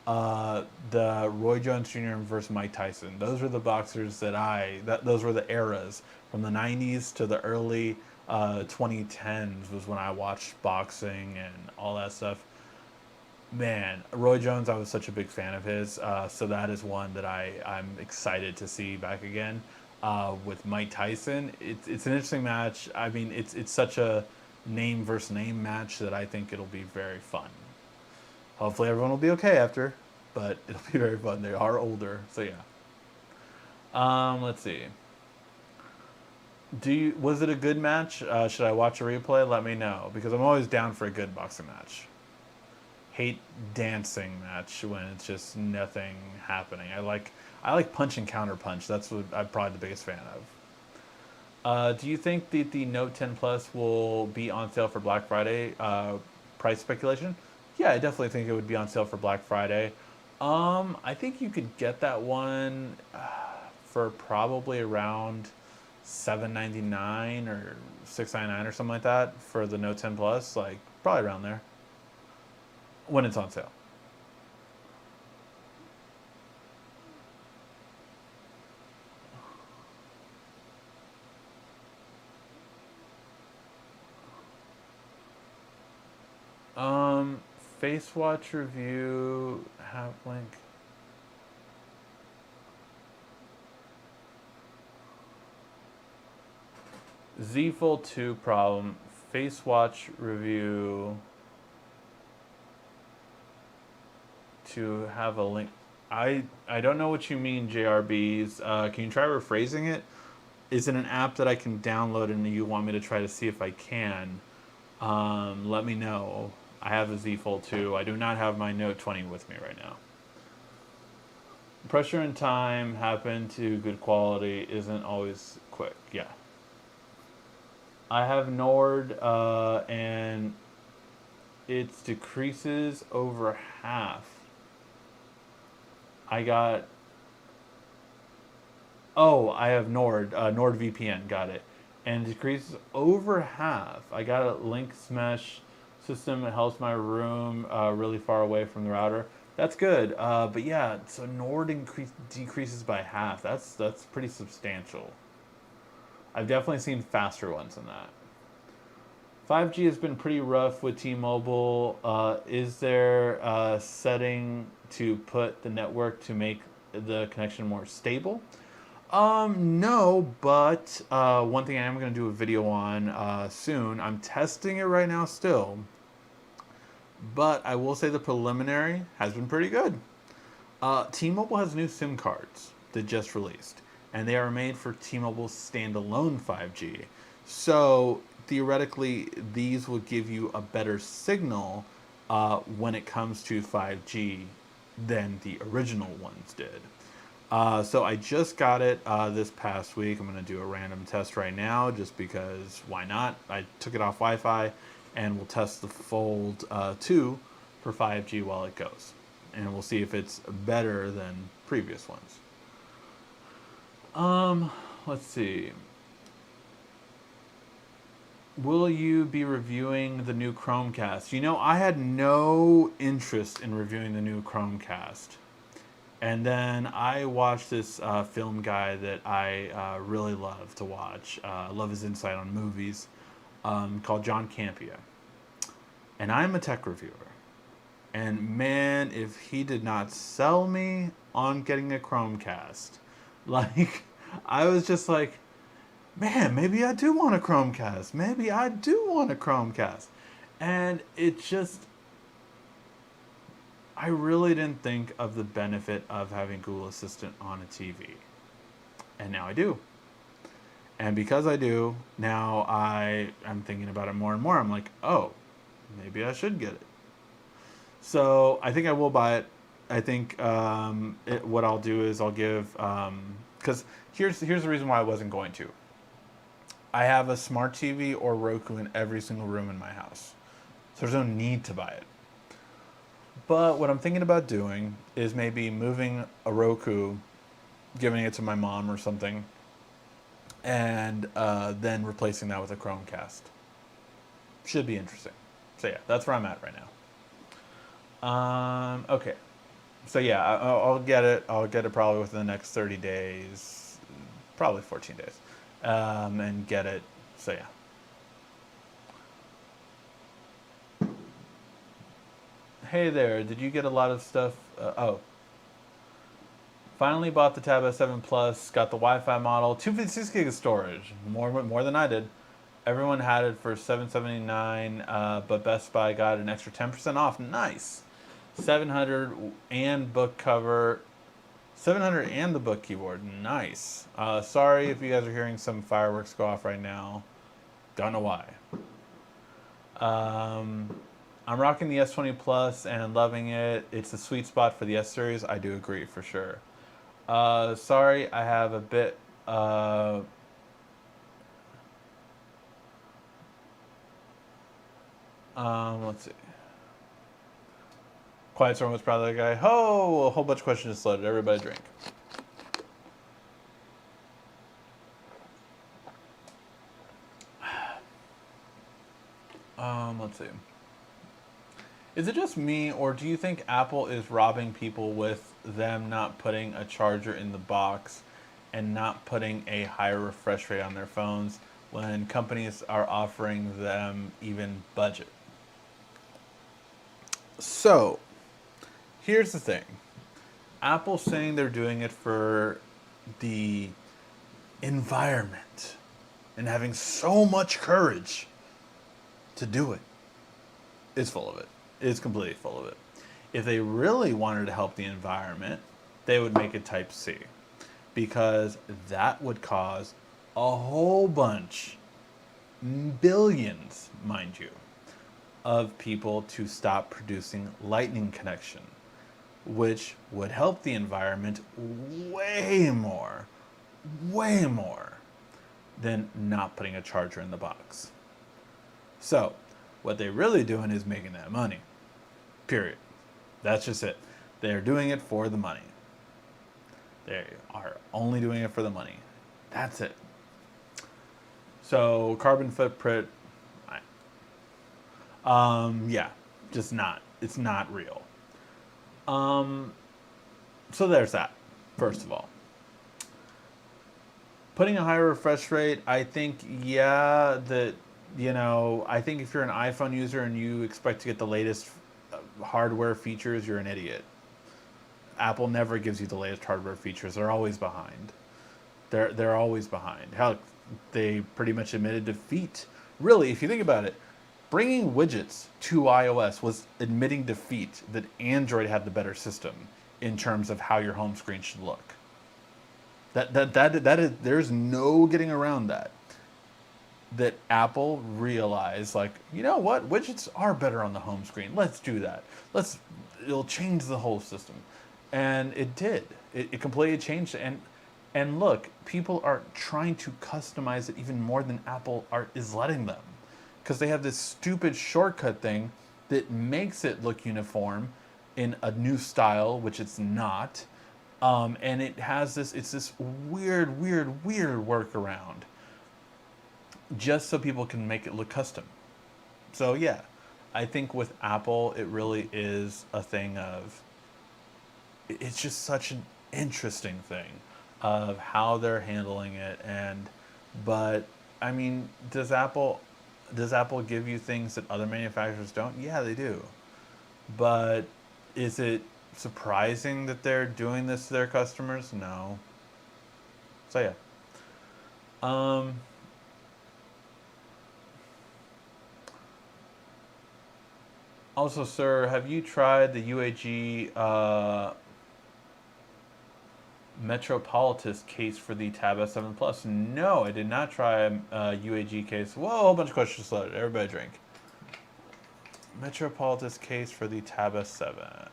[SPEAKER 1] The Roy Jones Jr. versus Mike Tyson. Those were the boxers those were the eras from the '90s to the early 2010s was when I watched boxing and all that stuff. Man, Roy Jones, I was such a big fan of his. So that is one that I'm excited to see back again. With Mike Tyson, it's an interesting match. I mean, it's such a name versus name match that I think it'll be very fun. Hopefully, everyone will be okay after, but it'll be very fun. They are older, so yeah. Let's see. Was it a good match? Should I watch a replay? Let me know because I'm always down for a good boxing match. Hate dancing match when it's just nothing happening. I like punch and counter punch. That's what I'm probably the biggest fan of. Do you think that the Note 10 Plus will be on sale for Black Friday? Price speculation? Yeah, I definitely think it would be on sale for Black Friday. I think you could get that one for probably around $7.99 or $6.99 or something like that for the Note 10 Plus. Like probably around there when it's on sale. Um, Face Watch review have link. Z Fold 2 problem. Face Watch review to have a link. I don't know what you mean, JRBs. Can you try rephrasing it? Is it an app that I can download and you want me to try to see if I can? Let me know. I have a Z Fold 2. I do not have my Note 20 with me right now. Pressure and time happen to good quality isn't always quick. Yeah. I have Nord and it decreases over half. I got. Oh, I have NordVPN, got it. And decreases over half. I got a Lynx mesh system that helps my room really far away from the router. That's good. But yeah, so decreases by half. That's pretty substantial. I've definitely seen faster ones than that. 5G has been pretty rough with T-Mobile. Is there a setting to put the network to make the connection more stable? No, but one thing I am going to do a video on soon. I'm testing it right now still, but I will say the preliminary has been pretty good. T-Mobile has new SIM cards that just released, and they are made for T-Mobile's standalone 5G. So theoretically, these will give you a better signal when it comes to 5G than the original ones did. So I just got it this past week. I'm going to do a random test right now just because why not? I took it off Wi-Fi and we'll test the Fold 2 for 5G while it goes. And we'll see if it's better than previous ones. Let's see. Will you be reviewing the new Chromecast? I had no interest in reviewing the new Chromecast. And then I watched this film guy that I really love to watch. I love his insight on movies, called John Campea. And I'm a tech reviewer. And man, if he did not sell me on getting a Chromecast, like, I was just like, man, maybe I do want a Chromecast. Maybe I do want a Chromecast. And it just, I really didn't think of the benefit of having Google Assistant on a TV. And now I do. And because I do, now I'm thinking about it more and more. I'm like, oh, maybe I should get it. So I think I will buy it. I think what I'll do is I'll give, because here's the reason why I wasn't going to. I have a smart TV or Roku in every single room in my house. So there's no need to buy it. But what I'm thinking about doing is maybe moving a Roku, giving it to my mom or something, and then replacing that with a Chromecast. Should be interesting. So yeah, that's where I'm at right now. Okay. So yeah, I'll get it. I'll get it probably within the next 30 days, probably 14 days, and get it. So yeah. Hey there, did you get a lot of stuff? Finally bought the Tab S7 Plus, got the Wi-Fi model, 256 gig of storage, more than I did. Everyone had it for $779, but Best Buy got an extra 10% off. Nice. 700 and book cover, 700 and the book keyboard. Nice. Sorry if you guys are hearing some fireworks go off right now. Don't know why. I'm rocking the S20 Plus and loving it. It's a sweet spot for the S series. I do agree for sure. Sorry, I have a bit. Let's see. Quiet Storm was probably the guy. Oh, a whole bunch of questions just loaded. Everybody drink. Let's see. Is it just me, or do you think Apple is robbing people with them not putting a charger in the box and not putting a higher refresh rate on their phones when companies are offering them even budget? So, here's the thing. Apple's saying they're doing it for the environment and having so much courage to do it. It's full of it. It's completely full of it. If they really wanted to help the environment, they would make it Type C, because that would cause a whole bunch, billions, mind you, of people to stop producing lightning connection, which would help the environment way more than not putting a charger in the box. So, what they're really doing is making that money. Period. That's just it. They're doing it for the money. They are only doing it for the money. That's it. So, carbon footprint, yeah, just not. It's not real. So there's that, first of all. Putting a higher refresh rate, I think, yeah, I think if you're an iPhone user and you expect to get the latest hardware features, you're an idiot. Apple never gives you the latest hardware features. They're always behind. They're always behind. Hell, they pretty much admitted defeat. Really, if you think about it, bringing widgets to iOS was admitting defeat that Android had the better system in terms of how your home screen should look. That is, there's no getting around that. That Apple realized, like, you know what, widgets are better on the home screen. Let's do that. It'll change the whole system, and it did. It completely changed it. And look, people are trying to customize it even more than Apple is letting them, because they have this stupid shortcut thing that makes it look uniform in a new style, which it's not. And it's this weird workaround just so people can make it look custom. So yeah, I think with Apple, it really is a thing of, it's just such an interesting thing of how they're handling it. But I mean, does Apple give you things that other manufacturers don't? Yeah, they do. But is it surprising that they're doing this to their customers? No. So yeah. Also, sir, have you tried the UAG Metropolitan case for the Tab S7 Plus? No, I did not try a UAG case. Whoa, a whole bunch of questions loaded. Everybody drink. Metropolitan case for the Tab S7.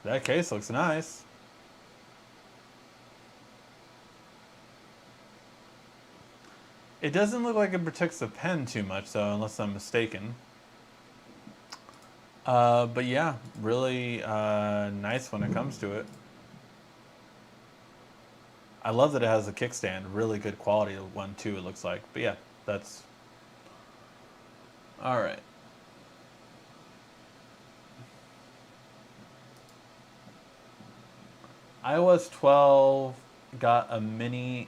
[SPEAKER 1] That case looks nice. It doesn't look like it protects the pen too much, though, unless I'm mistaken. But yeah, really nice when it comes to it. I love that it has a kickstand. Really good quality one, too, it looks like. But yeah, that's... Alright. iOS 12 got a Mint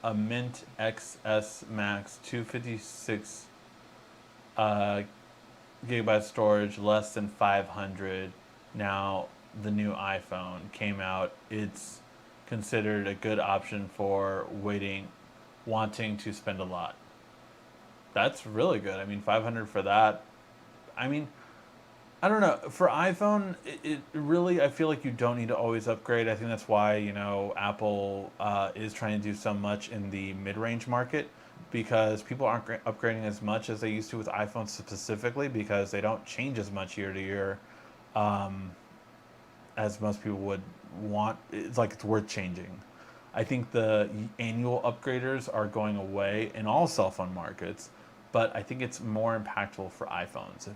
[SPEAKER 1] XS Max 256 gigabyte storage, less than 500. Now the new iPhone came out. It's considered a good option for wanting to spend a lot. That's really good. I mean, 500 for that. I mean, I don't know. For iPhone, it really, I feel like you don't need to always upgrade. I think that's why, Apple is trying to do so much in the mid-range market, because people aren't upgrading as much as they used to with iPhones specifically, because they don't change as much year to year as most people would want. It's like it's worth changing. I think the annual upgraders are going away in all cell phone markets, but I think it's more impactful for iPhones.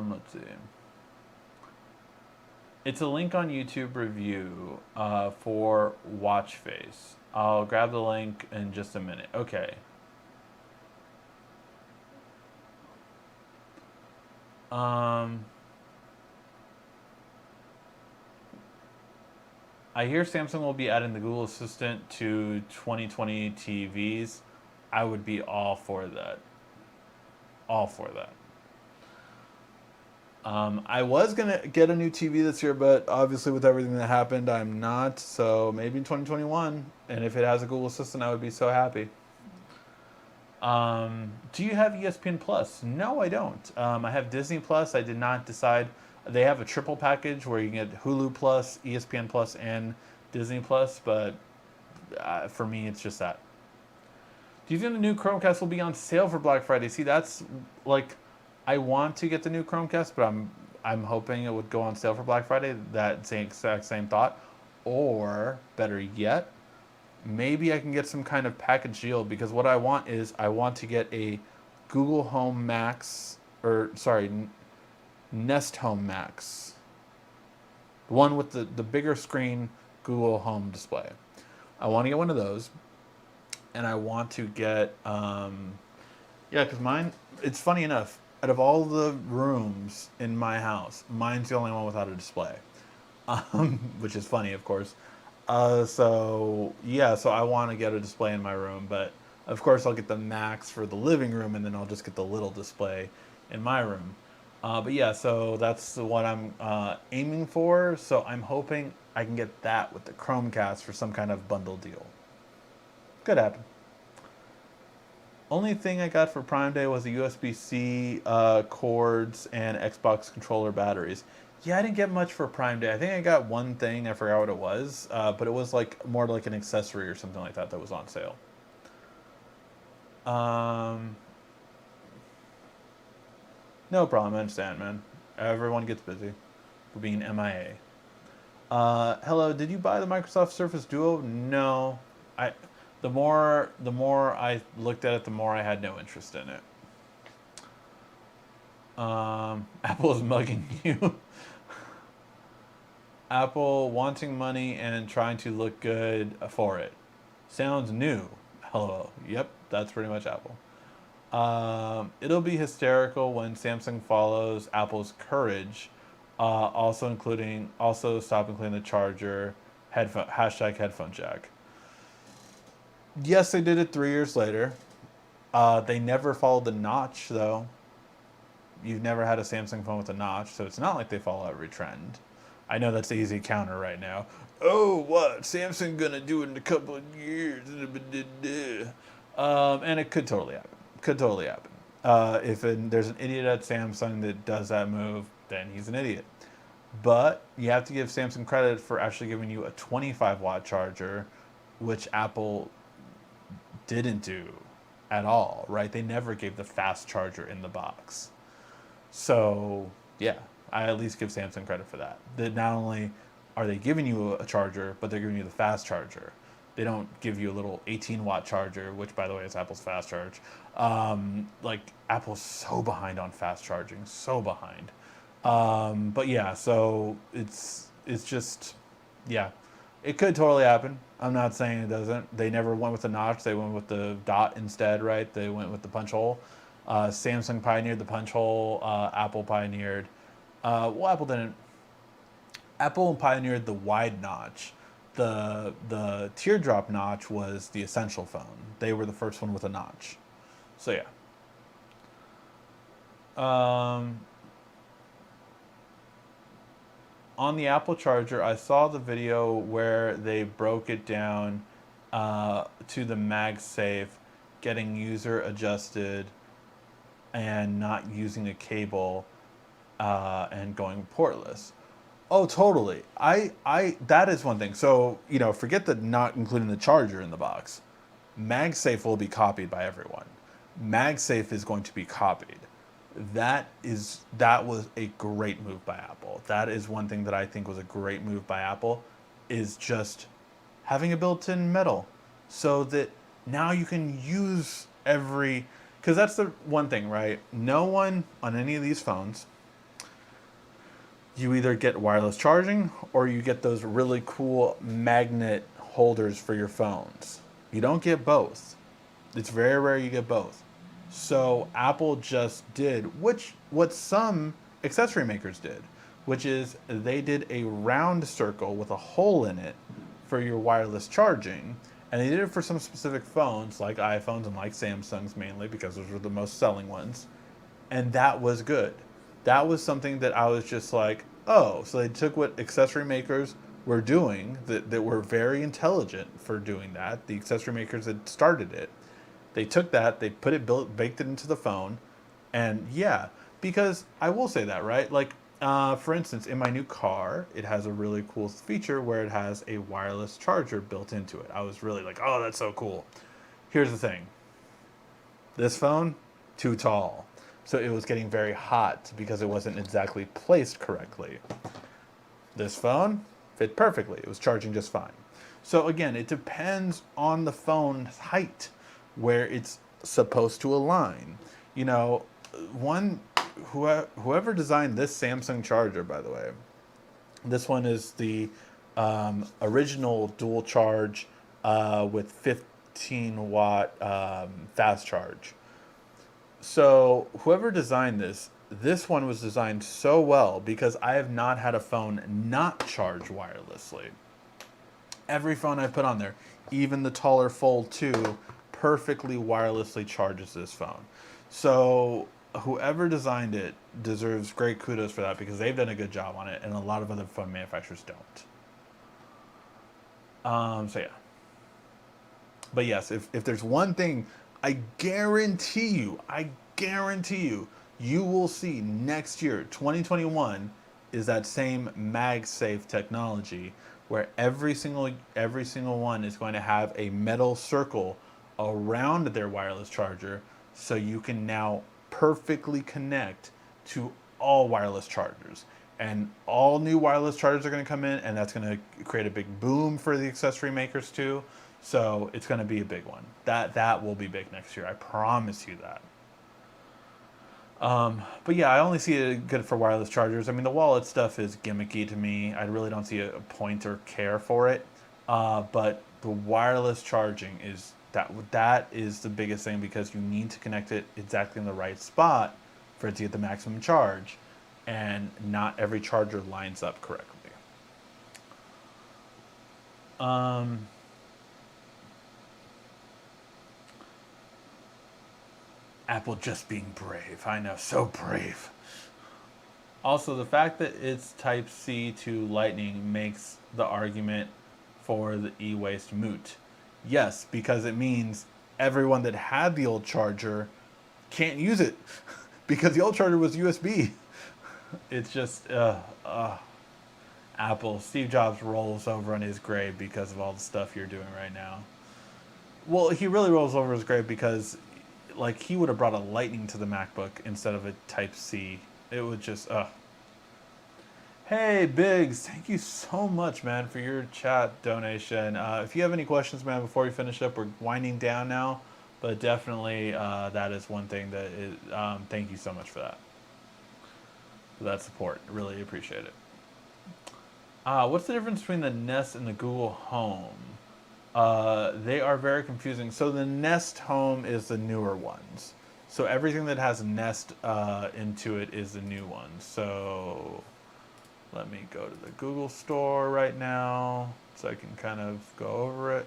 [SPEAKER 1] Let's see. It's a link on YouTube review for watch face. I'll grab the link in just a minute. Okay. I hear Samsung will be adding the Google Assistant to 2020 TVs. I would be all for that. All for that. I was going to get a new TV this year, but obviously with everything that happened, I'm not. So maybe in 2021. And if it has a Google Assistant, I would be so happy. Do you have ESPN Plus? No, I don't. I have Disney Plus. I did not decide. They have a triple package where you can get Hulu Plus, ESPN Plus, and Disney Plus. But for me, it's just that. Do you think the new Chromecast will be on sale for Black Friday? See, that's like, I want to get the new Chromecast, but I'm hoping it would go on sale for Black Friday. That same exact same thought, or better yet, maybe I can get some kind of package deal, because what I want is I want to get a Google Home Max, or sorry, Nest Home Max, the one with the bigger screen Google Home display. I want to get one of those, and I want to get because mine. It's funny enough. Out of all the rooms in my house, mine's the only one without a display, which is funny, of course. So I want to get a display in my room, but of course I'll get the Max for the living room, and then I'll just get the little display in my room. But yeah, so that's what I'm aiming for. So I'm hoping I can get that with the Chromecast for some kind of bundle deal. Could happen. Only thing I got for Prime Day was the USB-C cords and Xbox controller batteries. Yeah, I didn't get much for Prime Day. I think I got one thing. I forgot what it was, but it was like more like an accessory or something like that was on sale. No problem. I understand, man. Everyone gets busy for being MIA. Hello, did you buy the Microsoft Surface Duo? No. The more I looked at it, the more I had no interest in it. Apple is mugging you. Apple wanting money and trying to look good for it. Sounds new. Hello. Yep, that's pretty much Apple. It'll be hysterical when Samsung follows Apple's courage, also stop including the charger, #headphone jack. Yes, they did it 3 years later. They never followed the notch though. You've never had a Samsung phone with a notch, so it's not like they follow every trend. I know that's the easy counter right now. Oh, what? Samsung gonna do it in a couple of years? And it could totally happen. Could totally happen. There's an idiot at Samsung that does that move, then he's an idiot. But you have to give Samsung credit for actually giving you a 25-watt charger, which Apple didn't do at all, right? They never gave the fast charger in the box. So, yeah, I at least give Samsung credit for that. That not only are they giving you a charger, but they're giving you the fast charger. They don't give you a little 18-watt charger, which, by the way, is Apple's fast charge. Like, Apple's so behind on fast charging, so behind. But yeah, so it's just, yeah, it could totally happen. I'm not saying it doesn't. They never went with the notch. They went with the dot instead, right? They went with the punch hole. Samsung pioneered the punch hole. Apple pioneered. Well, Apple didn't. Apple pioneered the wide notch. The teardrop notch was the essential phone. They were the first one with a notch. So yeah. On the Apple charger, I saw the video where they broke it down to the MagSafe, getting user adjusted and not using a cable and going portless. Oh, totally. That is one thing. So, forget the not including the charger in the box. MagSafe will be copied by everyone. MagSafe is going to be copied. That was a great move by Apple. That is one thing that I think was a great move by Apple, is just having a built-in metal, so that now you can use because that's the one thing, right? No one on any of these phones, you either get wireless charging or you get those really cool magnet holders for your phones. You don't get both. It's very rare you get both. So Apple just did what some accessory makers did, which is they did a round circle with a hole in it for your wireless charging. And they did it for some specific phones, like iPhones and like Samsungs mainly, because those were the most selling ones. And that was good. That was something that I was just like, oh, so they took what accessory makers were doing, that were very intelligent for doing that, the accessory makers that started it. They took that, they put it, baked it into the phone, and yeah, because I will say that, right? Like, for instance, in my new car, it has a really cool feature where it has a wireless charger built into it. I was really like, oh, that's so cool. Here's the thing. This phone, too tall. So it was getting very hot because it wasn't exactly placed correctly. This phone fit perfectly. It was charging just fine. So again, it depends on the phone's height, where it's supposed to align. Whoever designed this Samsung charger, by the way, this one is the original dual charge with 15-watt fast charge. So whoever designed this one was designed so well because I have not had a phone not charge wirelessly. Every phone I've put on there, even the taller Fold 2, perfectly wirelessly charges this phone. So whoever designed it deserves great kudos for that, because they've done a good job on it, and a lot of other phone manufacturers don't. So yeah. But yes, if there's one thing I guarantee you, you will see next year, 2021, is that same MagSafe technology, where every single one is going to have a metal circle around their wireless charger, so you can now perfectly connect to all wireless chargers. And all new wireless chargers are going to come in, and that's going to create a big boom for the accessory makers too. So it's going to be a big one. That will be big next year. I promise you that. But yeah, I only see it good for wireless chargers. I mean, the wallet stuff is gimmicky to me. I really don't see a point or care for it. But the wireless charging that is the biggest thing, because you need to connect it exactly in the right spot for it to get the maximum charge, and not every charger lines up correctly. Apple just being brave. I know, so brave. Also, the fact that it's Type C to Lightning makes the argument for the e-waste moot. Yes, because it means everyone that had the old charger can't use it because the old charger was USB. It's just, Apple. Steve Jobs rolls over on his grave because of all the stuff you're doing right now. Well, he really rolls over his grave because, like, he would have brought a Lightning to the MacBook instead of a Type C. It would just, Hey, Biggs, thank you so much, man, for your chat donation. If you have any questions, man, before we finish up, we're winding down now, but definitely that is one thing that is, thank you so much for that support. Really appreciate it. What's the difference between the Nest and the Google Home? They are very confusing. So the Nest Home is the newer ones. So everything that has Nest into it is the new one. So let me go to the Google store right now so I can kind of go over it.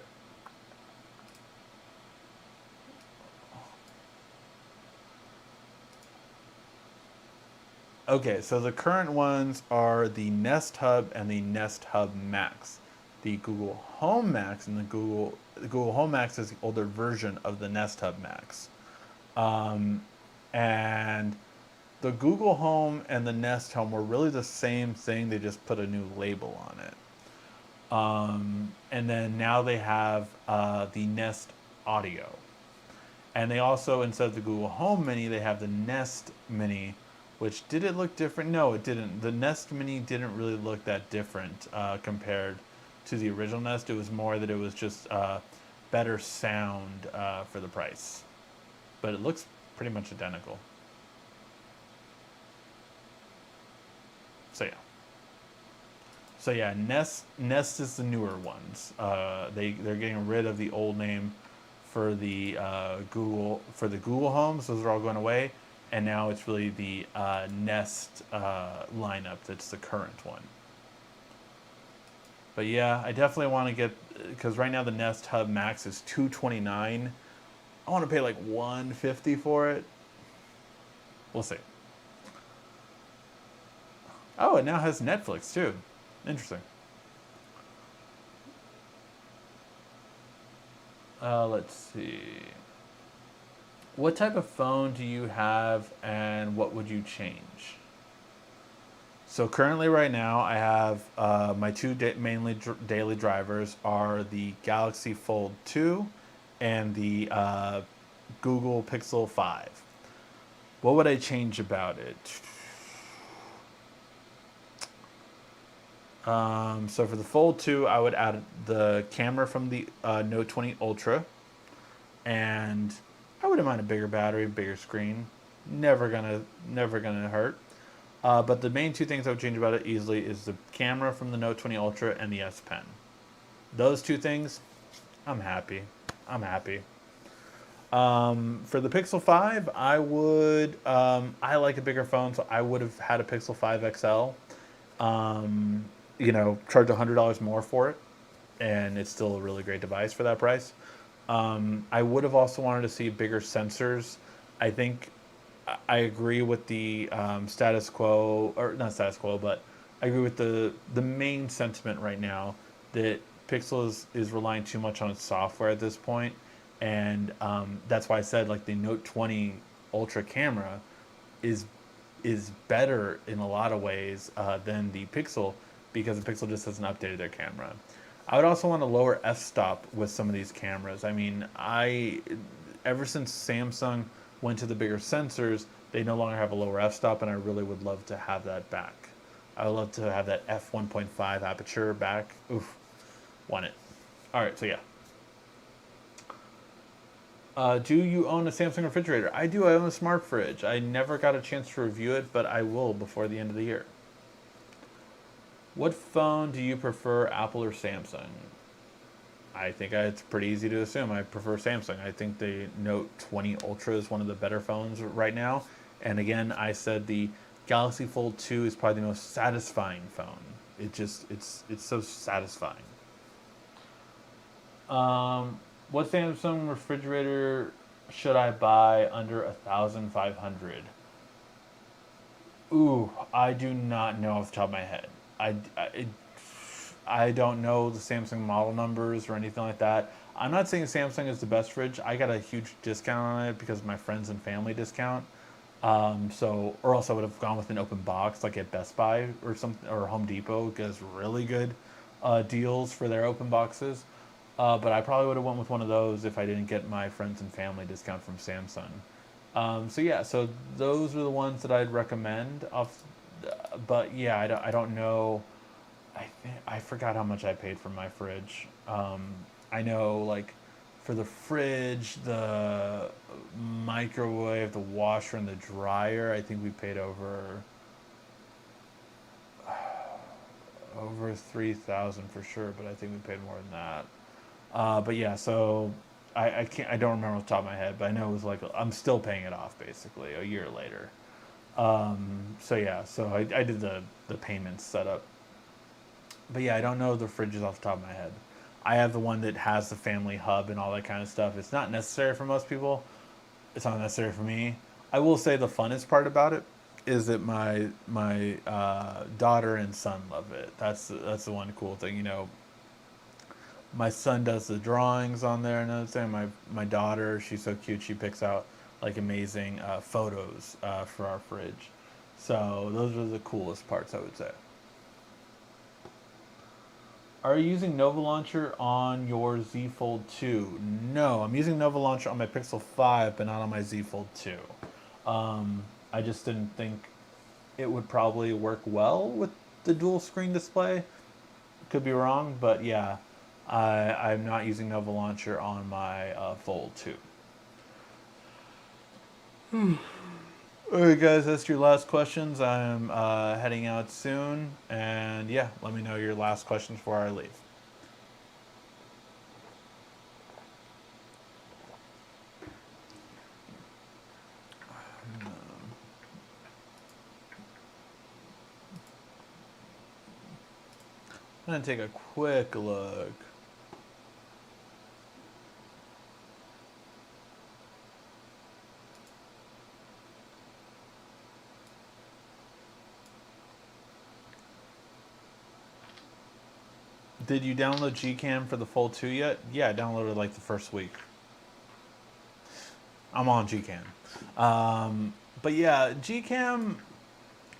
[SPEAKER 1] Okay, so the current ones are the Nest Hub and the Nest Hub Max. The Google Home Max and the Google Home Max is the older version of the Nest Hub Max. And the Google Home and the Nest Home were really the same thing. They just put a new label on it. And then now they have the Nest Audio. And they also, instead of the Google Home Mini, they have the Nest Mini, which did it look different? No, it didn't. The Nest Mini didn't really look that different compared to the original Nest. It was more that it was just better sound for the price. But it looks pretty much identical. So yeah. So yeah, Nest is the newer ones. They're getting rid of the old name for the Google Homes. Those are all going away, and now it's really the Nest lineup that's the current one. But yeah, I definitely want to get, because right now the Nest Hub Max is $229. I want to pay like $150 for it. We'll see. Oh, it now has Netflix too. Interesting. Let's see. What type of phone do you have and what would you change? So currently right now I have my two mainly daily drivers are the Galaxy Fold 2 and the Google Pixel 5. What would I change about it? So for the Fold 2, I would add the camera from the Note 20 Ultra, and I wouldn't mind a bigger battery, bigger screen. Never gonna hurt. But the main two things I would change about it easily is the camera from the Note 20 Ultra and the S Pen. Those two things, I'm happy. I'm happy. For the Pixel 5, I would. I like a bigger phone, so I would have had a Pixel 5 XL. Charge $100 more for it, and it's still a really great device for that price. I would have also wanted to see bigger sensors. I think I agree with the status quo, or not status quo, but I agree with the main sentiment right now that Pixel is relying too much on its software at this point, and that's why I said like the Note 20 Ultra camera is better in a lot of ways than the Pixel because the Pixel just hasn't updated their camera. I would also want a lower f-stop with some of these cameras. I mean, ever since Samsung went to the bigger sensors, they no longer have a lower f-stop, and I really would love to have that back. I would love to have that f1.5 aperture back. Oof, want it. All right, so yeah. Do you own a Samsung refrigerator? I do. I own a smart fridge. I never got a chance to review it, but I will before the end of the year. What phone do you prefer, Apple or Samsung? I think it's pretty easy to assume I prefer Samsung. I think the Note 20 Ultra is one of the better phones right now. And again, I said the Galaxy Fold 2 is probably the most satisfying phone. It's so satisfying. What Samsung refrigerator should I buy under 1,500? Ooh, I do not know off the top of my head. I, I don't know the Samsung model numbers or anything like that. I'm not saying Samsung is the best fridge. I got a huge discount on it because of my friends and family discount. Or else I would have gone with an open box like at Best Buy or something, or Home Depot gets really good deals for their open boxes. But I probably would have went with one of those if I didn't get my friends and family discount from Samsung. So those are the ones that I'd recommend. But yeah, I don't know. I forgot how much I paid for my fridge. I know like for the fridge, the microwave, the washer, and the dryer. I think we paid over 3,000 for sure, but I think we paid more than that. But yeah, so I can't, I don't remember off the top of my head, but I know it was like I'm still paying it off basically a year later. So I did the payments setup. But yeah, I don't know the fridges off the top of my head. I have the one that has the family hub and all that kind of stuff. It's not necessary for most people. It's not necessary for me. I will say the funnest part about it is that my daughter and son love it. That's the one cool thing. You know, my son does the drawings on there and everything. My daughter, she's so cute. She picks out like amazing photos for our fridge. So those are the coolest parts, I would say. Are you using Nova Launcher on your Z Fold 2? No, I'm using Nova Launcher on my Pixel 5, but not on my Z Fold 2. I just didn't think it would probably work well with the dual screen display. Could be wrong, but yeah, I'm not using Nova Launcher on my Fold 2. Alright, guys, that's your last questions. I'm heading out soon, and yeah, let me know your last questions before I leave. I'm gonna take a quick look. Did you download Gcam for the Fold 2 yet? Yeah, I downloaded like the first week. I'm on Gcam. But yeah, Gcam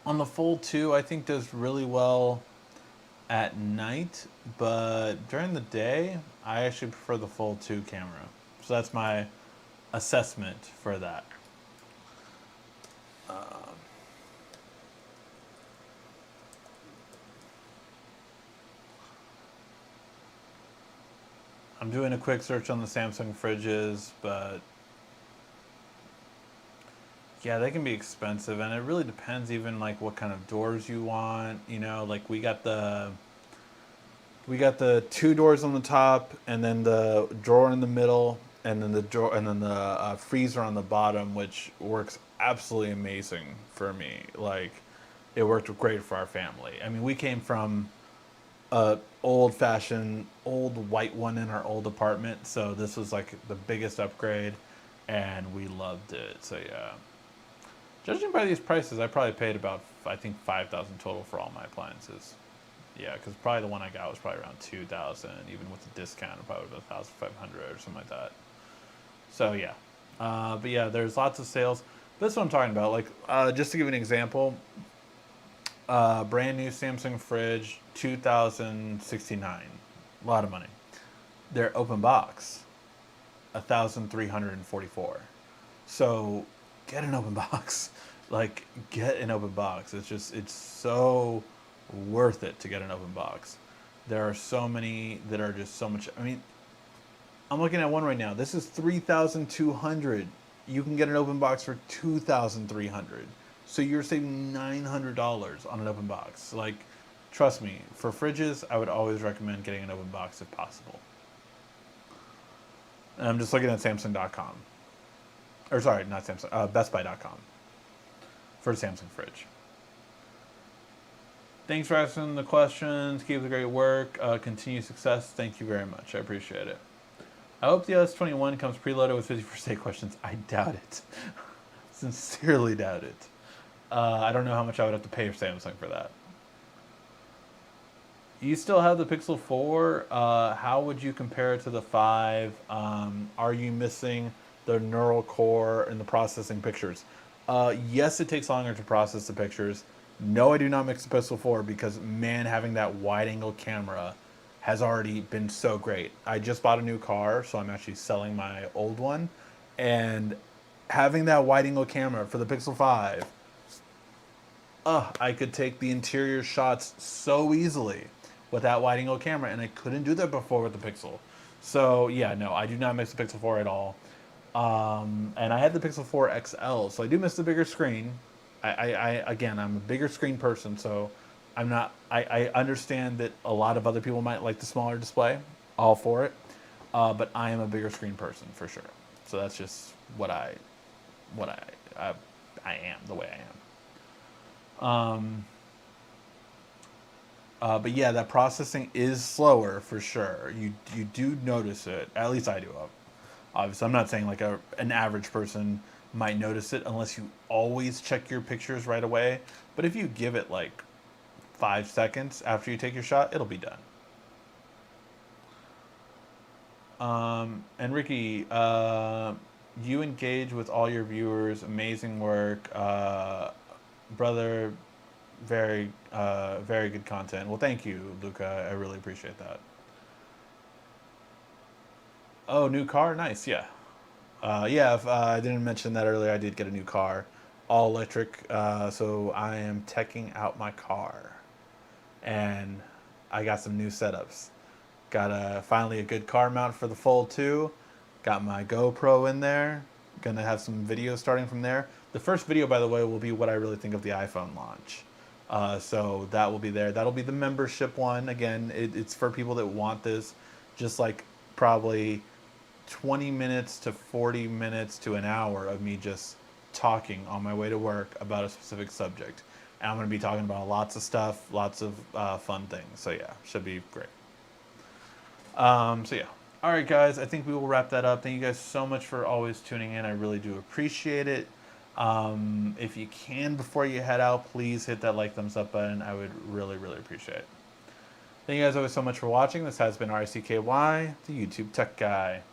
[SPEAKER 1] on the Fold 2 I think does really well at night, but during the day I actually prefer the Fold 2 camera. So that's my assessment for that. I'm doing a quick search on the Samsung fridges, but yeah, they can be expensive, and it really depends even like what kind of doors you want. You know, like we got the two doors on the top, and then the drawer in the middle, and then the drawer, and then the freezer on the bottom, which works absolutely amazing for me. Like, it worked great for our family. I mean, we came from a old-fashioned, old white one in our old apartment, so this was like the biggest upgrade, and we loved it. So yeah, judging by these prices, I probably paid about I think 5,000 total for all my appliances. Yeah, because probably the one I got was probably around 2,000, even with the discount, probably about 1,500 or something like that. So yeah, but yeah, there's lots of sales. That's what I'm talking about. Like, just to give an example, brand new Samsung fridge, 2,069, a lot of money. Their open box, 1,344. So get an open box. Like, get an open box. It's so worth it to get an open box. There are so many that are just so much. I mean, I'm looking at one right now. This is 3,200. You can get an open box for 2,300. So you're saving $900 on an open box. Like, trust me, for fridges, I would always recommend getting an open box if possible. And I'm just looking at Samsung.com. Or sorry, not Samsung, BestBuy.com for a Samsung fridge. Thanks for asking the questions. Keep the great work. Continue success. Thank you very much. I appreciate it. I hope the S21 comes preloaded with 50% questions. I doubt it. Sincerely doubt it. I don't know how much I would have to pay Samsung for that. You still have the Pixel 4. How would you compare it to the 5? Are you missing the neural core and the processing pictures? Yes, it takes longer to process the pictures. No, I do not mix the Pixel 4 because, man, having that wide angle camera has already been so great. I just bought a new car, so I'm actually selling my old one. And having that wide angle camera for the Pixel 5, I could take the interior shots so easily with that wide angle camera, and I couldn't do that before with the Pixel. So yeah, no, I do not miss the Pixel 4 at all. And I had the Pixel 4 XL, so I do miss the bigger screen. Again, I'm a bigger screen person, so I'm not. I understand that a lot of other people might like the smaller display. All for it, but I am a bigger screen person for sure. So that's just what I am, the way I am. But yeah, that processing is slower for sure. You do notice it. At least I do. Obviously, I'm not saying like an average person might notice it unless you always check your pictures right away. But if you give it like 5 seconds after you take your shot, it'll be done. And Ricky, you engage with all your viewers. Amazing work, brother. Very good content. Well, thank you, Luca. I really appreciate that. Oh, new car, nice. Yeah, yeah. If, I didn't mention that earlier. I did get a new car, all electric. So I am teching out my car, and I got some new setups. Got finally a good car mount for the Fold 2. Got my GoPro in there. Gonna have some videos starting from there. The first video, by the way, will be what I really think of the iPhone launch. So that will be there. That'll be the membership one. Again, it's for people that want this. Just like probably 20 minutes to 40 minutes to an hour of me just talking on my way to work about a specific subject. And I'm going to be talking about lots of stuff, lots of fun things. So yeah, should be great. So yeah. All right, guys, I think we will wrap that up. Thank you guys so much for always tuning in. I really do appreciate it. If you can, before you head out, please hit that like, thumbs up button. I would really, really appreciate it. Thank you guys always so much for watching. This has been RICKY, the YouTube Tech Guy.